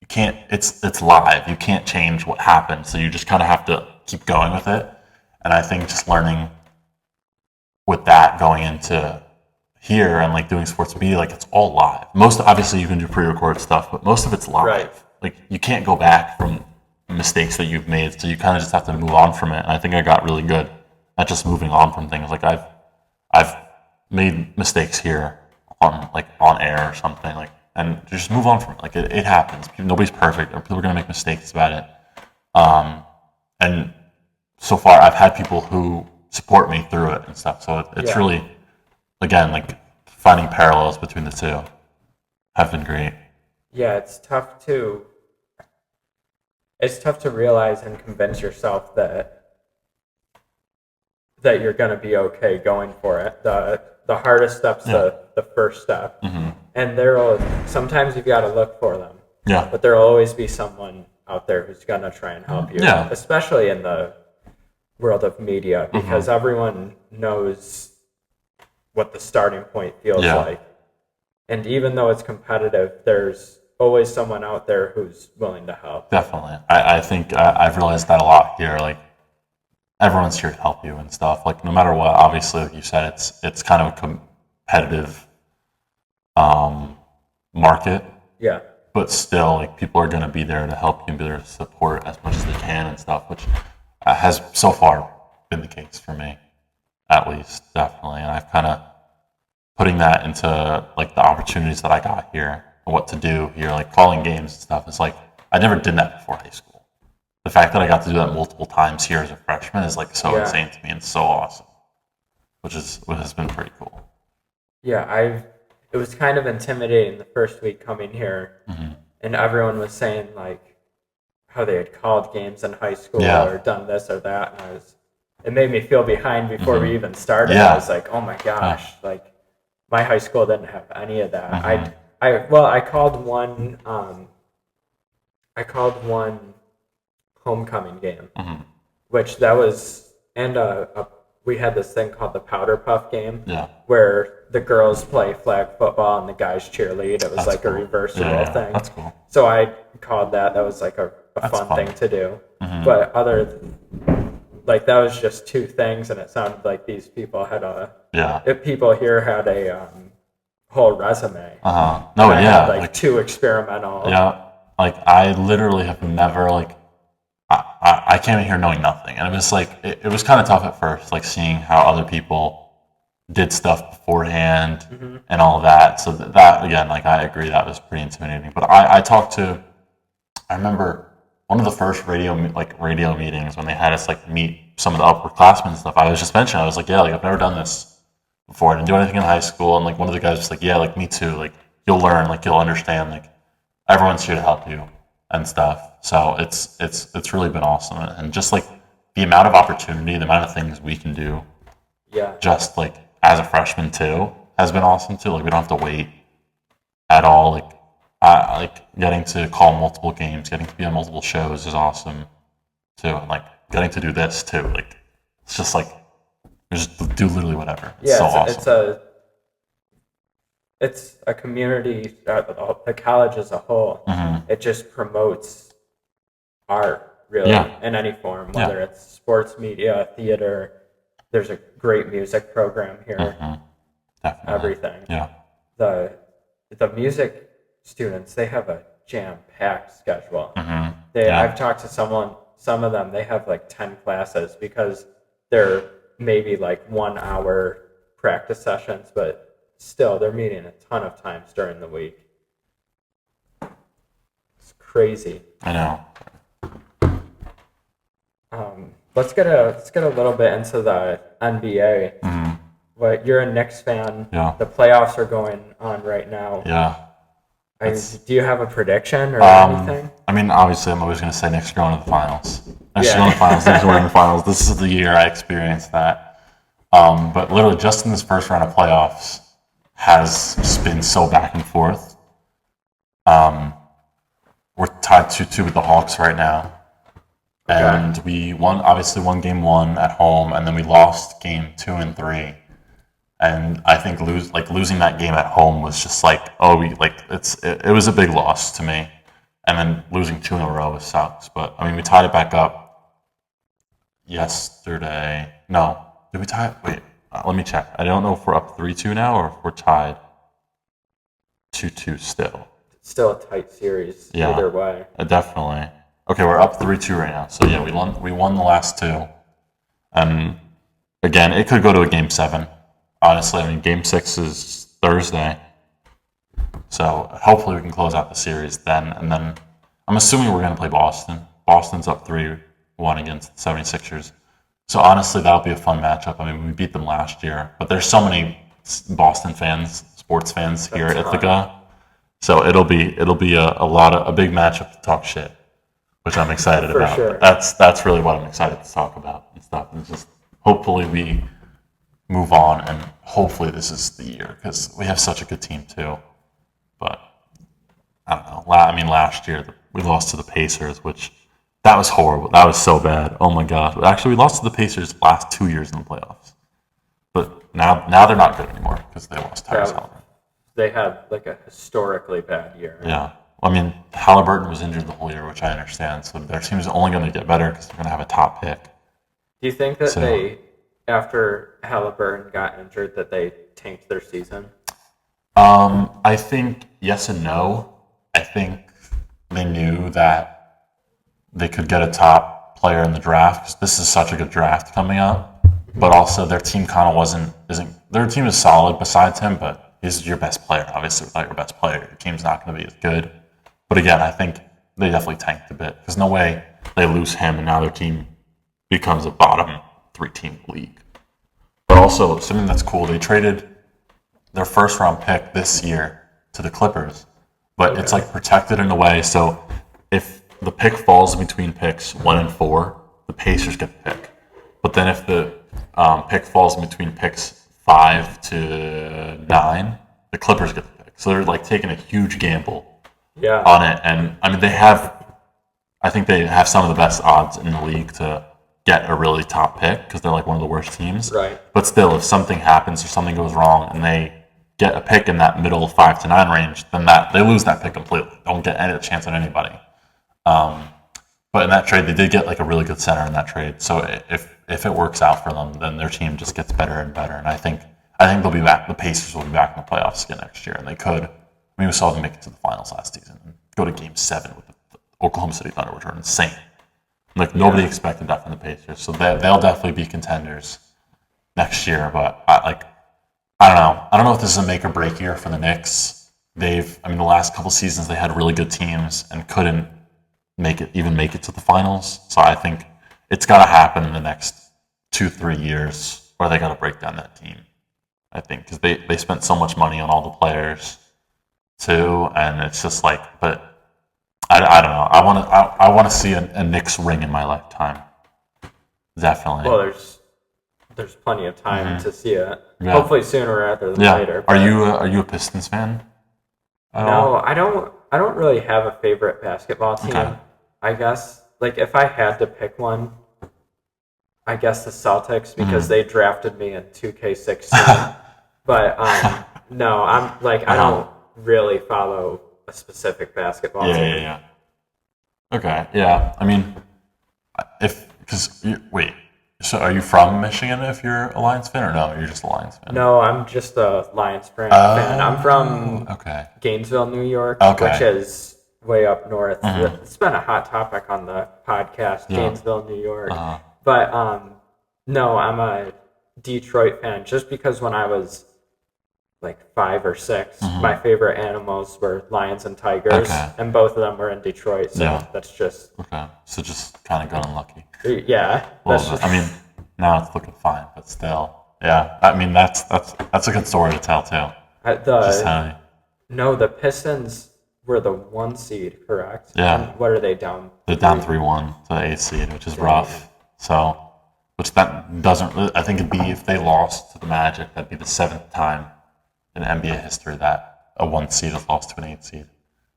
you can't, it's live. You can't change what happened. So you just kind of have to keep going with it. And I think just learning with that going into here and like doing sports media, like it's all live. Obviously you can do pre-recorded stuff, but most of it's live. Right. Like you can't go back from mistakes that you've made, so you kind of just have to move on from it. And I think I got really good at just moving on from things. Like I've made mistakes here on air or something, like, and just move on from it. Like it happens. Nobody's perfect, or people are gonna make mistakes about it. And so far, I've had people who support me through it and stuff. So it's really, again, like finding parallels between the two have been great. Yeah, it's tough too. it's tough to realize and convince yourself that you're going to be okay going for it. The hardest step's the first step, and sometimes you've got to look for them. Yeah. But there'll always be someone out there who's going to try and help you. Yeah. Especially in the world of media, because everyone knows what the starting point feels like. And even though it's competitive, there's always someone out there who's willing to help. Definitely. I think I've realized that a lot here. Like, everyone's here to help you and stuff. Like, no matter what, obviously, like you said, it's kind of a competitive market. Yeah. But still, like, people are going to be there to help you and be there to support as much as they can and stuff, which has so far been the case for me, at least, definitely. And I've kind of putting that into, like, the opportunities that I got here, and what to do here, like calling games and stuff. It's like, I never did that before high school. The fact that I got to do that multiple times here as a freshman is, like, so insane to me and so awesome, which has been pretty cool. Yeah, it was kind of intimidating the first week coming here, and everyone was saying, like, how they had called games in high school or done this or that, and it made me feel behind before we even started. I was like, oh my gosh, like, my high school didn't have any of that. I called one homecoming game, which that was, and we had this thing called the Powder Puff game, where the girls play flag football and the guys cheerlead. It was like a reverse role thing. That's cool. So I called that. That was like a fun thing to do. But like, that was just two things, and it sounded like these people had people here had a whole resume. Like two experimental. Yeah, like, I literally have never, like, I came in here knowing nothing, and it was like it was kind of tough at first, like, seeing how other people did stuff beforehand and all of that. So that again, like, I agree, that was pretty intimidating. But I remember one of the first radio meetings when they had us, like, meet some of the upperclassmen and stuff. I was just mentioning, I was like, yeah, like, I've never done this before. I didn't do anything in high school. And, like, one of the guys was like, yeah, like, me too. Like, you'll learn, like, you'll understand. Like, everyone's here to help you and stuff. So it's really been awesome. And just, like, the amount of opportunity, the amount of things we can do, just, like, as a freshman too, has been awesome too. Like, we don't have to wait at all. Like, getting to call multiple games, getting to be on multiple shows is awesome too. And, like, getting to do this too. Like, it's just like, we just do literally whatever. It's so awesome. It's a community, the college as a whole. It just promotes art, really, in any form, whether it's sports, media, theater. There's a great music program here. Definitely. Everything. Yeah. The music students, they have a jam-packed schedule. I've talked to some of them, they have like 10 classes because they're maybe like 1 hour practice sessions, but still they're meeting a ton of times during the week. It's crazy. I know. Let's get a little bit into the NBA. But you're a Knicks fan. Yeah. The playoffs are going on right now. Yeah. Do you have a prediction or anything? I mean, obviously, I'm always going to say Knicks are going to the finals. Knicks are going to the finals. Knicks are winning the finals. This is the year I experienced that. But literally, just in this first round of playoffs, has been so back and forth. We're tied 2-2 with the Hawks right now. And we won game 1 at home, and then we lost game 2 and 3. And I think losing that game at home was just like, it was a big loss to me. And then losing 2 in a row sucks. But I mean, we tied it back up yesterday. No, did we tie it? Wait, let me check. I don't know if we're up 3-2 now or if we're tied 2-2 still. It's still a tight series either way. Definitely. Okay, we're up 3-2 right now. So yeah, we won the last 2. And again, it could go to a game 7. Honestly, I mean, game 6 is Thursday. So hopefully we can close out the series then. And then I'm assuming we're going to play Boston. Boston's up 3-1 against the 76ers. So honestly, that'll be a fun matchup. I mean, we beat them last year. But there's so many Boston fans, sports fans here at Ithaca. So it'll be a big matchup to talk shit. which I'm excited For about. sure. But that's really what I'm excited to talk about and stuff. And just hopefully we move on, and hopefully this is the year because we have such a good team too. But I don't know. I mean, last year we lost to the Pacers, which that was horrible. That was so bad. Oh my gosh. Actually, we lost to the Pacers last 2 years in the playoffs. But now they're not good anymore because they lost Tyrese Halliburton. They had like a historically bad year. Yeah. I mean, Halliburton was injured the whole year, which I understand. So their team is only going to get better because they're going to have a top pick. Do you think that they, after Halliburton got injured, that they tanked their season? I think yes and no. I think they knew that they could get a top player in the draft because this is such a good draft coming up. But also their team kind of isn't. Their team is solid besides him, but he's your best player. Obviously, without your best player, your team's not going to be as good. But again, I think they definitely tanked a bit. There's no way they lose him and now their team becomes a bottom 3-team league. But also, something that's cool, they traded their first round pick this year to the Clippers. But it's like protected in a way. So if the pick falls between picks 1 and 4, the Pacers get the pick. But then if the pick falls between picks 5 to 9, the Clippers get the pick. So they're like taking a huge gamble on it. And I mean, I think they have some of the best odds in the league to get a really top pick because they're like one of the worst teams. Right. But still, if something happens or something goes wrong and they get a pick in that middle 5 to 9 range, then they lose that pick completely. Don't get any chance on anybody. But in that trade, they did get like a really good center in that trade. So if it works out for them, then their team just gets better and better. And I think they'll be back. The Pacers will be back in the playoffs again next year, and they could. I mean, we saw them make it to the finals last season and go to Game 7 with the Oklahoma City Thunder, which are insane. Like nobody expected that from the Pacers, so they'll definitely be contenders next year. But I don't know. I don't know if this is a make or break year for the Knicks. The last couple seasons they had really good teams and couldn't make it to the finals. So I think it's got to happen in the next 2-3 years, or they got to break down that team. I think because they spent so much money on all the players too, and it's just like, but I don't know. I want to see a Knicks ring in my lifetime. Definitely. Well, there's plenty of time to see it. Yeah. Hopefully sooner rather than later. Are you a Pistons fan? No, I don't really have a favorite basketball team. Okay. I guess like if I had to pick one, I guess the Celtics because they drafted me in 2K16. But no, I'm like I don't really follow a specific basketball team. Yeah. Okay. Yeah. I mean, so are you from Michigan if you're a Lions fan, or no? You're just a Lions fan? No, I'm just a Lions fan. I'm from Gainesville, New York, which is way up north. It's been a hot topic on the podcast, Gainesville, New York. But no, I'm a Detroit fan just because when I was like 5 or 6, my favorite animals were lions and tigers, and both of them were in Detroit. So that's just So just kind of got unlucky. Yeah. Now it's looking fine, but still, yeah. I mean, that's a good story to tell too. No, the Pistons were the 1 seed, correct? Yeah. And what are they down? They're down 3-1 to the 8th seed, which is rough. So, which that doesn't. I think it'd be if they lost to the Magic, that'd be the 7th time in NBA history that a 1 seed has lost to an 8 seed,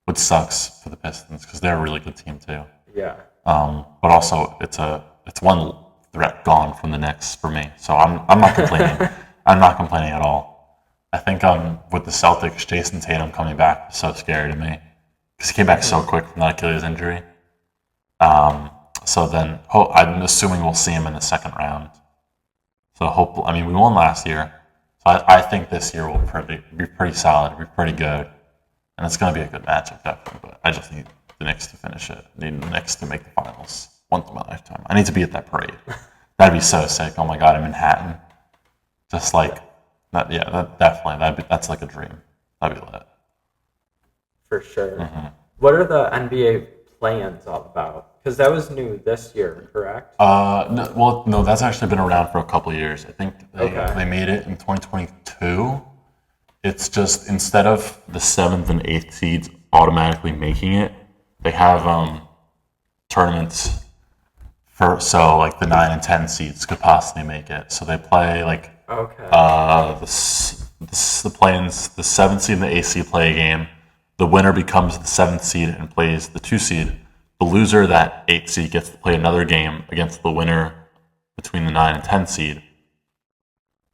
which sucks for the Pistons because they're a really good team too. Yeah. But also it's one threat gone from the Knicks for me, so I'm not complaining. I'm not complaining at all. I think with the Celtics, Jason Tatum coming back was so scary to me because he came back so quick from that Achilles injury. So then I'm assuming we'll see him in the second round. So we won last year. So I think this year will be pretty solid, be pretty good, and it's going to be a good matchup definitely. But I just need the Knicks to finish it. I need the Knicks to make the finals once in my lifetime. I need to be at that parade. That'd be so sick. Oh my God, in Manhattan, just like that. Yeah, that definitely. That's like a dream. That'd be lit. For sure. What are the NBA play-ins all about? Because that was new this year, correct? No, that's actually been around for a couple of years. I think they made it in 2022. It's just instead of the 7th and 8th seeds automatically making it, they have tournaments so like the 9 and 10 seeds could possibly make it. So they play like the play-ins, the 7th seed and the 8th seed play a game. The winner becomes the 7th seed and plays the 2 seed. The loser of that 8th seed gets to play another game against the winner between the 9 and 10 seed.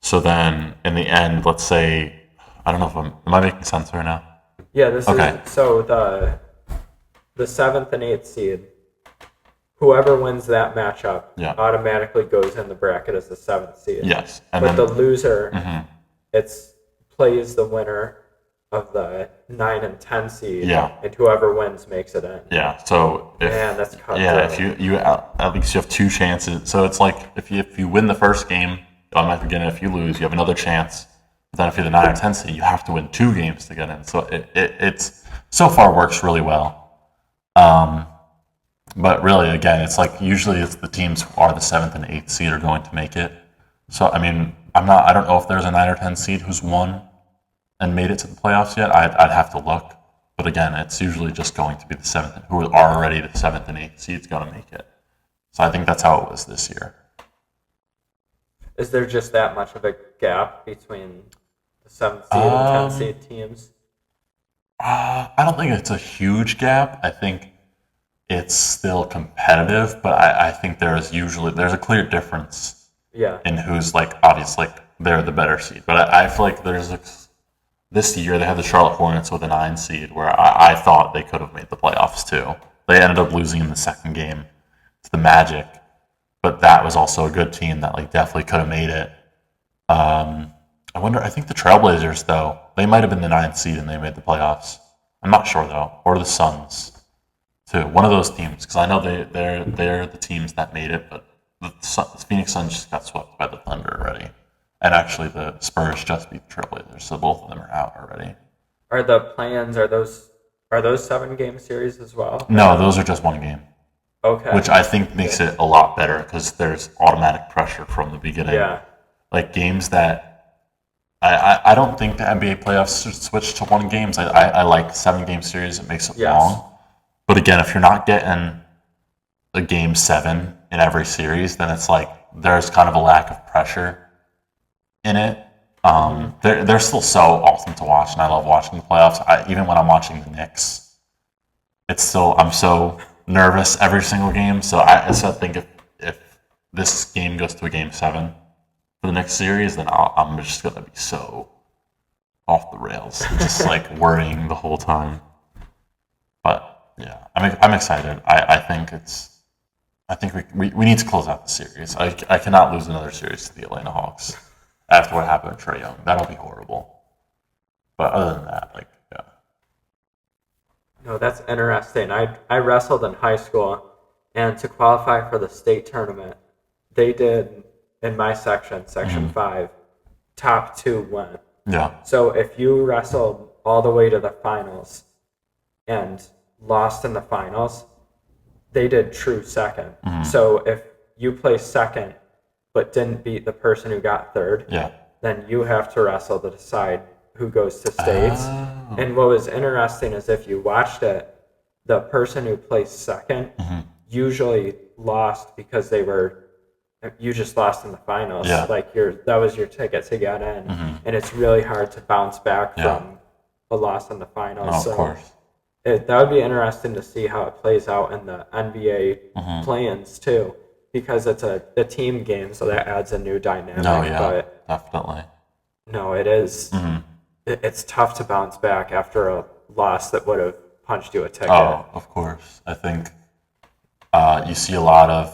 So then in the end, let's say, I don't know if am I making sense right now? Yeah, this is so the 7th and 8th seed. Whoever wins that matchup automatically goes in the bracket as the 7th seed. Yes. And but then, the loser, plays the winner of the 9 and 10 seed. Yeah. And whoever wins makes it in. Yeah. So that's if you at least you have 2 chances. So it's like if you win the first game, you automatically get in. If you lose, you have another chance. But then if you're the 9 or 10 seed, you have to win 2 games to get in. So it's so far works really well. But really, again, it's like usually it's the teams who are the 7th and 8th seed are going to make it. So I mean, I don't know if there's a 9 or 10 seed who's won and made it to the playoffs yet. I'd have to look. But again, it's usually just going to be the 7th, who are already the 7th and 8th seeds going to make it. So I think that's how it was this year. Is there just that much of a gap between the 7th seed and 10th seed teams? I don't think it's a huge gap. I think it's still competitive, but I think there's a clear difference in who's like obviously like they're the better seed. But I feel like this year they had the Charlotte Hornets with a 9 seed where I thought they could have made the playoffs too. They ended up losing in the second game to the Magic, but that was also a good team that like definitely could have made it. I think the Trailblazers though, they might have been the 9th seed and they made the playoffs. I'm not sure though, or the Suns. Too. One of those teams, because I know they're the teams that made it, but the Phoenix Suns just got swept by the Thunder already, and actually the Spurs just beat the Trailblazers, so both of them are out already. Are the plans are those 7-game series as well? No, those are just 1 game. Okay. Which I think makes it a lot better because there's automatic pressure from the beginning. Yeah. Like games that I don't think the NBA playoffs should switch to 1 games. I like the 7-game series. It makes it long. But again, if you're not getting a game 7 in every series, then it's like there's kind of a lack of pressure in it. They're still so awesome to watch, and I love watching the playoffs. Even when I'm watching the Knicks, I'm so nervous every single game. So I think if this game goes to a game 7 for the next series, then I'm just gonna be so off the rails, just like worrying the whole time. But yeah, I'm excited. I think we need to close out the series. I cannot lose another series to the Atlanta Hawks after what happened with Trae Young. That'll be horrible. But other than that, like, yeah. No, that's interesting. I wrestled in high school, and to qualify for the state tournament, they did in my section 5, top 2 went. Yeah. So if you wrestled all the way to the finals and lost in the finals, they did true second. So if you placed second but didn't beat the person who got third, then you have to wrestle to decide who goes to states. And what was interesting is if you watched it, the person who placed second usually lost because you just lost in the finals. Like that was your ticket to get in. And it's really hard to bounce back from a loss in the finals. Of course. That would be interesting to see how it plays out in the NBA play-ins too, because it's a team game, so that adds a new dynamic. No, yeah, but definitely. No, it is. It's tough to bounce back after a loss that would have punched you a ticket. Oh, of course. I think you see a lot of.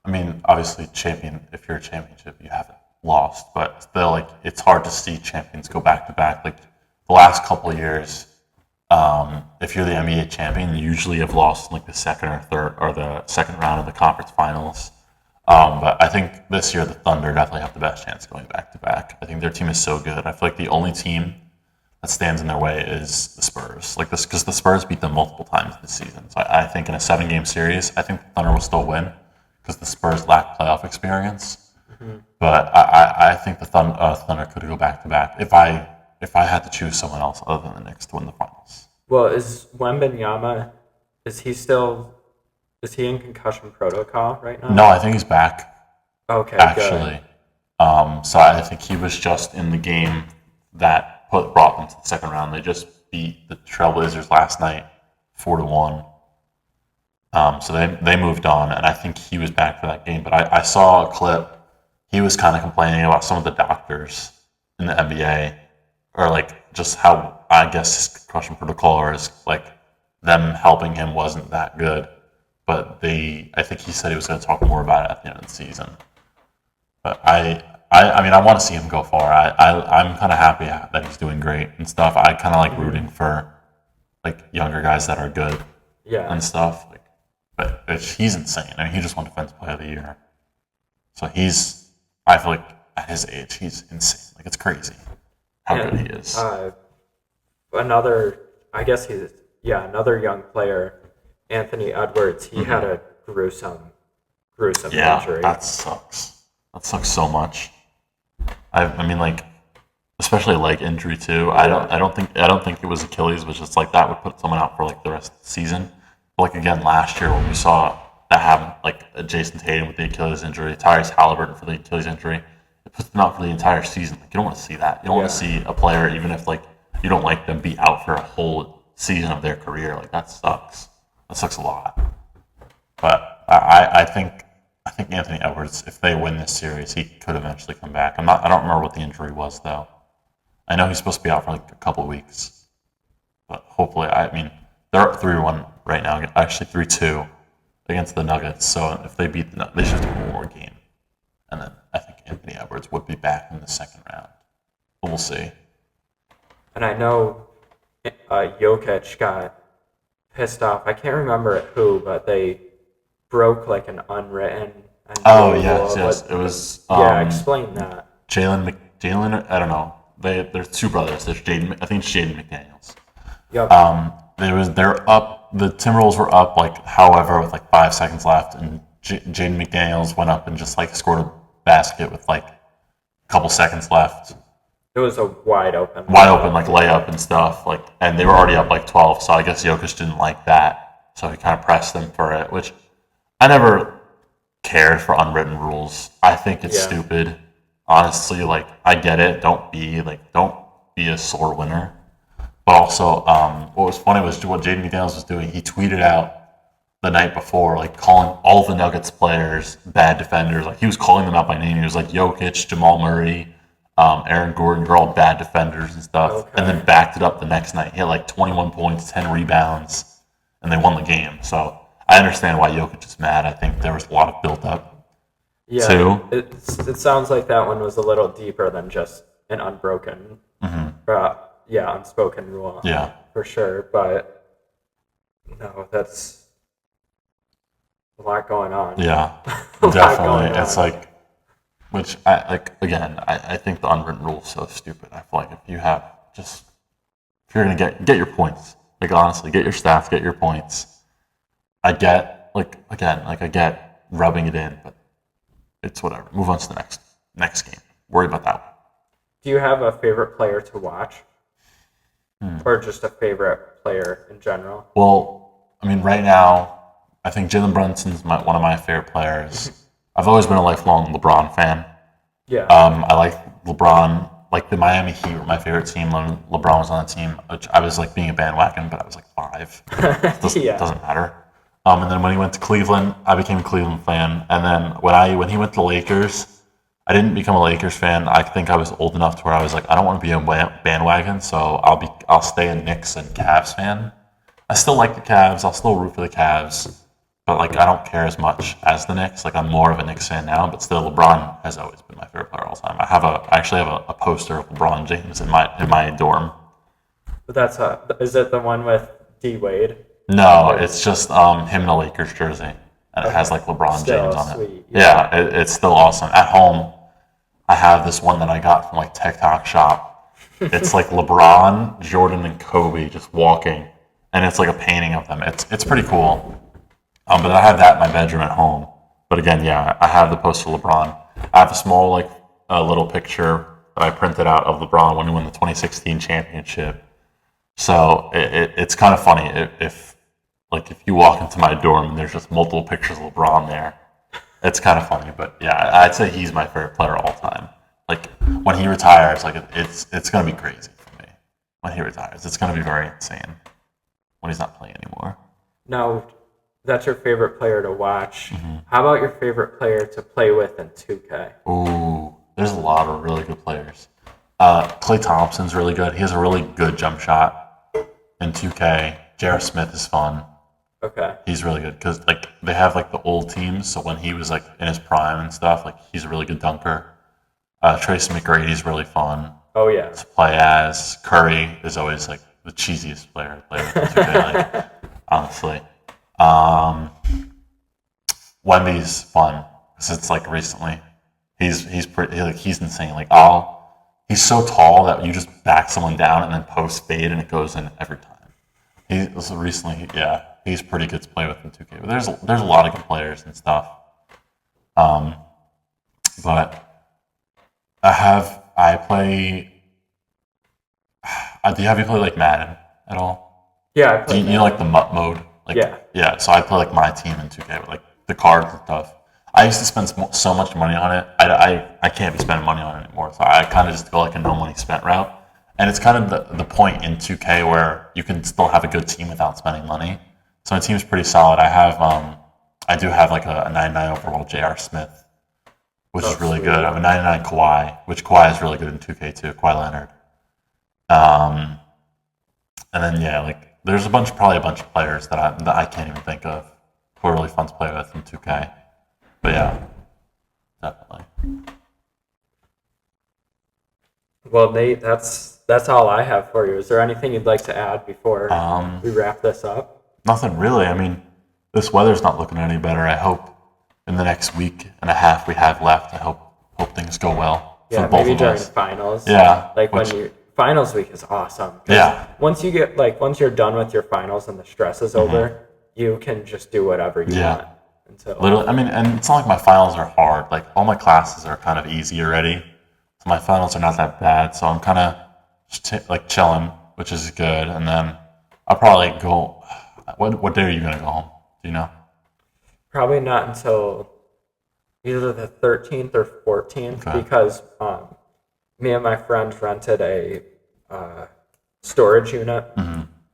I mean, obviously, if you're a championship, you haven't lost, but still, like it's hard to see champions go back to back. Like the last couple of years. If you're the NBA champion, you usually have lost in like the second or third or the second round of the conference finals. But I think this year the Thunder definitely have the best chance going back to back. I think their team is so good. I feel like the only team that stands in their way is the Spurs. Like this, because the Spurs beat them multiple times this season. So I think in a 7-game series, I think the Thunder will still win because the Spurs lack playoff experience. But I think the Thunder could go back to back if I had to choose someone else other than the Knicks to win the finals. Well, is Wembanyama, is he still Is he in concussion protocol right now? No, I think he's back, Okay, actually. So I think he was just in the game that brought them to the second round. They just beat the Trailblazers last night, 4-1. So they moved on, and I think he was back for that game. But I saw a clip. He was kind of complaining about some of the doctors in the NBA, or like just how I guess his concussion protocol is like them helping him wasn't that good. But I think he said he was going to talk more about it at the end of the season. But I mean, I want to see him go far. I'm kind of happy that he's doing great and stuff. I kind of like rooting for like younger guys that are good Yeah. and stuff. Like, but he's insane. I mean, he just won Defensive Player of the Year. So I feel like at his age, he's insane. Like, it's crazy how good he is. Another young player, Anthony Edwards. He had a gruesome injury. Yeah, that sucks. That sucks so much. I mean, like, especially leg injury too. I don't think it was Achilles, but just like that would put someone out for like the rest of the season. But like again last year when we saw that happen, like Jason Tatum with the Achilles injury, Tyrese Halliburton for the Achilles injury, it puts them out for the entire season. Like you don't want to see that. You don't want to see a player, even if like you don't like them, be out for a whole season of their career. Like that sucks. That sucks a lot. But I think Anthony Edwards, if they win this series, he could eventually come back. I don't remember what the injury was though. I know he's supposed to be out for like a couple of weeks, but hopefully, I mean, they're up 3-1 right now. Actually, 3-2 against the Nuggets. So if they beat the Nuggets, they should have one more game, and then I think Anthony Edwards would be back in the second round. But we'll see. And I know Jokic got pissed off. I can't remember who, but they broke like an unwritten. Oh yes. It was. Explain that. Jalen. I don't know. There's two brothers. There's Jaden. I think it's Jaden McDaniels. Yep. They're up. The Timberwolves were up like however with like 5 seconds left, and Jaden McDaniels went up and just like scored a basket with like a couple seconds left. It was a wide open like layup and stuff. Like, and they were already up like 12. So I guess Jokic didn't like that, so he kind of pressed them for it. Which I never cared for unwritten rules. I think it's stupid. Honestly, like I get it. Don't be a sore winner. But also, what was funny was what Jaden McDaniels was doing. He tweeted out the night before, like calling all the Nuggets players bad defenders. Like he was calling them out by name. He was like Jokic, Jamal Murray, Aaron Gordon, they're all bad defenders and stuff. Okay. And then backed it up the next night. He had like 21 points, 10 rebounds, and they won the game. So I understand why Jokic is mad. I think there was a lot of build up. Yeah, too. It sounds like that one was a little deeper than just an unbroken, unspoken rule. Yeah, for sure. But no, that's a lot going on. Yeah, definitely. It's like, which I like. Again, I think the unwritten rule is so stupid. I feel like if you're gonna get your points, like honestly, get your stats, get your points. I get rubbing it in, but it's whatever. Move on to the next game. Worry about that one. Do you have a favorite player to watch? Or just a favorite player in general? Well, I mean, right now, I think Jalen Brunson's one of my favorite players. I've always been a lifelong LeBron fan. Yeah. I like LeBron. Like the Miami Heat were my favorite team when LeBron was on the team. Which I was like being a bandwagon, but I was like 5. Doesn't matter. And then when he went to Cleveland, I became a Cleveland fan. And then when he went to the Lakers, I didn't become a Lakers fan. I think I was old enough to where I was like, I don't want to be a bandwagon, so I'll stay a Knicks and Cavs fan. I still like the Cavs. I'll still root for the Cavs, but like I don't care as much as the Knicks. Like I'm more of a Knicks fan now, but still LeBron has always been my favorite player all the time. I actually have a poster of LeBron James in my dorm. But is it the one with D Wade? No, it's just him in a Lakers jersey, and it has like LeBron James on it. Sweet. Yeah, it's still awesome. At home, I have this one that I got from like TikTok Shop. It's like LeBron, Jordan, and Kobe just walking, and it's like a painting of them. It's pretty cool. But I have that in my bedroom at home. But again, yeah, I have the poster of LeBron. I have a small like little picture that I printed out of LeBron when he won the 2016 championship. So it's kind of funny if like if you walk into my dorm and there's just multiple pictures of LeBron there, it's kind of funny. But yeah, I'd say he's my favorite player all time. Like when he retires, like it's gonna be crazy for me. When he retires, it's gonna be very insane when he's not playing anymore. Now, that's your favorite player to watch. Mm-hmm. How about your favorite player to play with in 2K? Ooh, there's a lot of really good players. Klay Thompson's really good. He has a really good jump shot in 2K. J.R. Smith is fun. Okay. He's really good because like they have like the old teams. So when he was like in his prime and stuff, like he's a really good dunker. Tracy McGrady's really fun Oh, yeah. to play as. Curry is always like the cheesiest player to play with in 2K, like, honestly. Wemby's fun because it's like recently. He's pretty like he's insane. Like he's so tall that you just back someone down and then post fade and it goes in every time. He's pretty good to play with in 2K. But there's a lot of good players and stuff. But I play. Have you played like Madden at all? Yeah, I Do play you know like the MUT mode? Like, Yeah. Yeah. So I play like my team in 2K with like the cards and stuff. I used to spend so much money on it. I can't be spending money on it anymore. So I kind of just go like a no money spent route. And it's kind of the point in 2K where you can still have a good team without spending money. So my team's pretty solid. I do have like a 99 overall J.R. Smith, which is really good. I have a 99 Kawhi, which Kawhi is really good in 2K too. Kawhi Leonard. And then like there's probably a bunch of players that I can't even think of who are really fun to play with in 2K. But yeah, definitely. Well, Nate, that's all I have for you. Is there anything you'd like to add before we wrap this up? Nothing really. I mean, this weather's not looking any better. I hope in the next week and a half we have left, I hope things go well for Yeah, both maybe of during us. finals. Yeah, Like finals week is awesome. 'Cause Yeah. Once you're done with your finals and the stress is over, you can just do whatever you want. Until Literally, I mean, and it's not like my finals are hard. Like all my classes are kind of easy already. So my finals are not that bad. So I'm kind of just like chilling, which is good. And then I'll probably go. What day are you gonna go home? Do you know? probably not until either the 13th or 14th Okay. because me and my friend rented a storage unit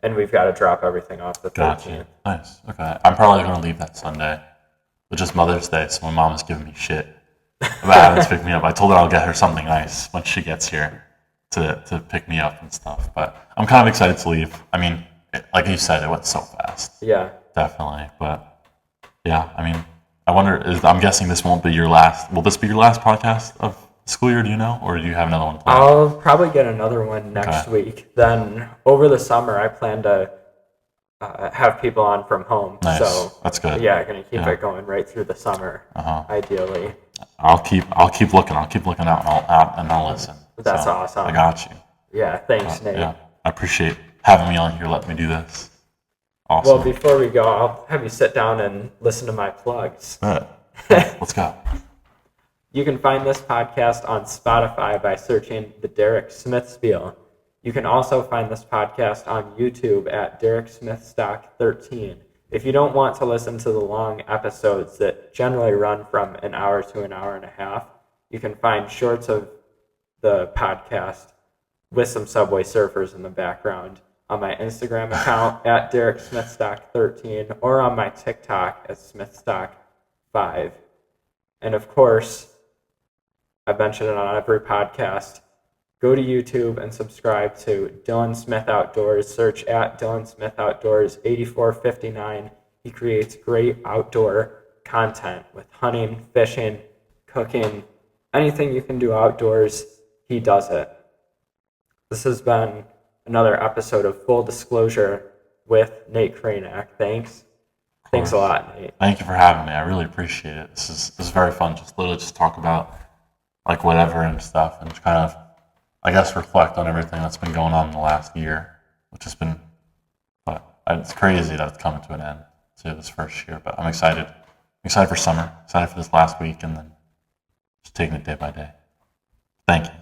and we've got to drop everything off the 13th. Gotcha. Nice. Okay. I'm probably gonna leave that Sunday, which is Mother's Day. So my mom is giving me shit about having to pick me up. I told her I'll get her something nice when she gets here to pick me up and stuff. But I'm kind of excited to leave. I mean, like you said, it went so fast. Yeah. Definitely. But yeah, I mean, I'm guessing this won't be your last. Will this be your last podcast of school year? Do you know, or do you have another one planned? I'll probably get another one next week. Then over the summer, I plan to have people on from home. Nice. So That's good. yeah, gonna keep it going right through the summer, ideally. I'll keep looking. I'll keep looking out and I'll listen. That's So, awesome. I got you. Yeah, thanks, Nate. Yeah, I appreciate having me on here. Let me do this. Awesome. Well, before we go, I'll have you sit down and listen to my plugs. All right. Let's go. You can find this podcast on Spotify by searching the Derek Smith Spiel. You can also find this podcast on YouTube at Derek Smith Stock 13. If you don't want to listen to the long episodes that generally run from an hour to an hour and a half, you can find shorts of the podcast with some Subway Surfers in the background on my Instagram account at Derek Smith Stock 13 or on my TikTok at Smith Stock 5. And of course, I mention it on every podcast. Go to YouTube and subscribe to Dylan Smith Outdoors. Search at Dylan Smith Outdoors 8459. He creates great outdoor content with hunting, fishing, cooking, anything you can do outdoors, he does it. This has been another episode of Full Disclosure with Nate Krajnak. Thanks. Thanks a lot, Nate. Thank you for having me. I really appreciate it. This is very fun. Just literally just talk about like whatever and stuff, and just kind of, I guess, reflect on everything that's been going on in the last year, which has been, but it's crazy that it's coming to an end to this first year. But I'm excited. I'm excited for summer. Excited for this last week, and then just taking it day by day. Thank you.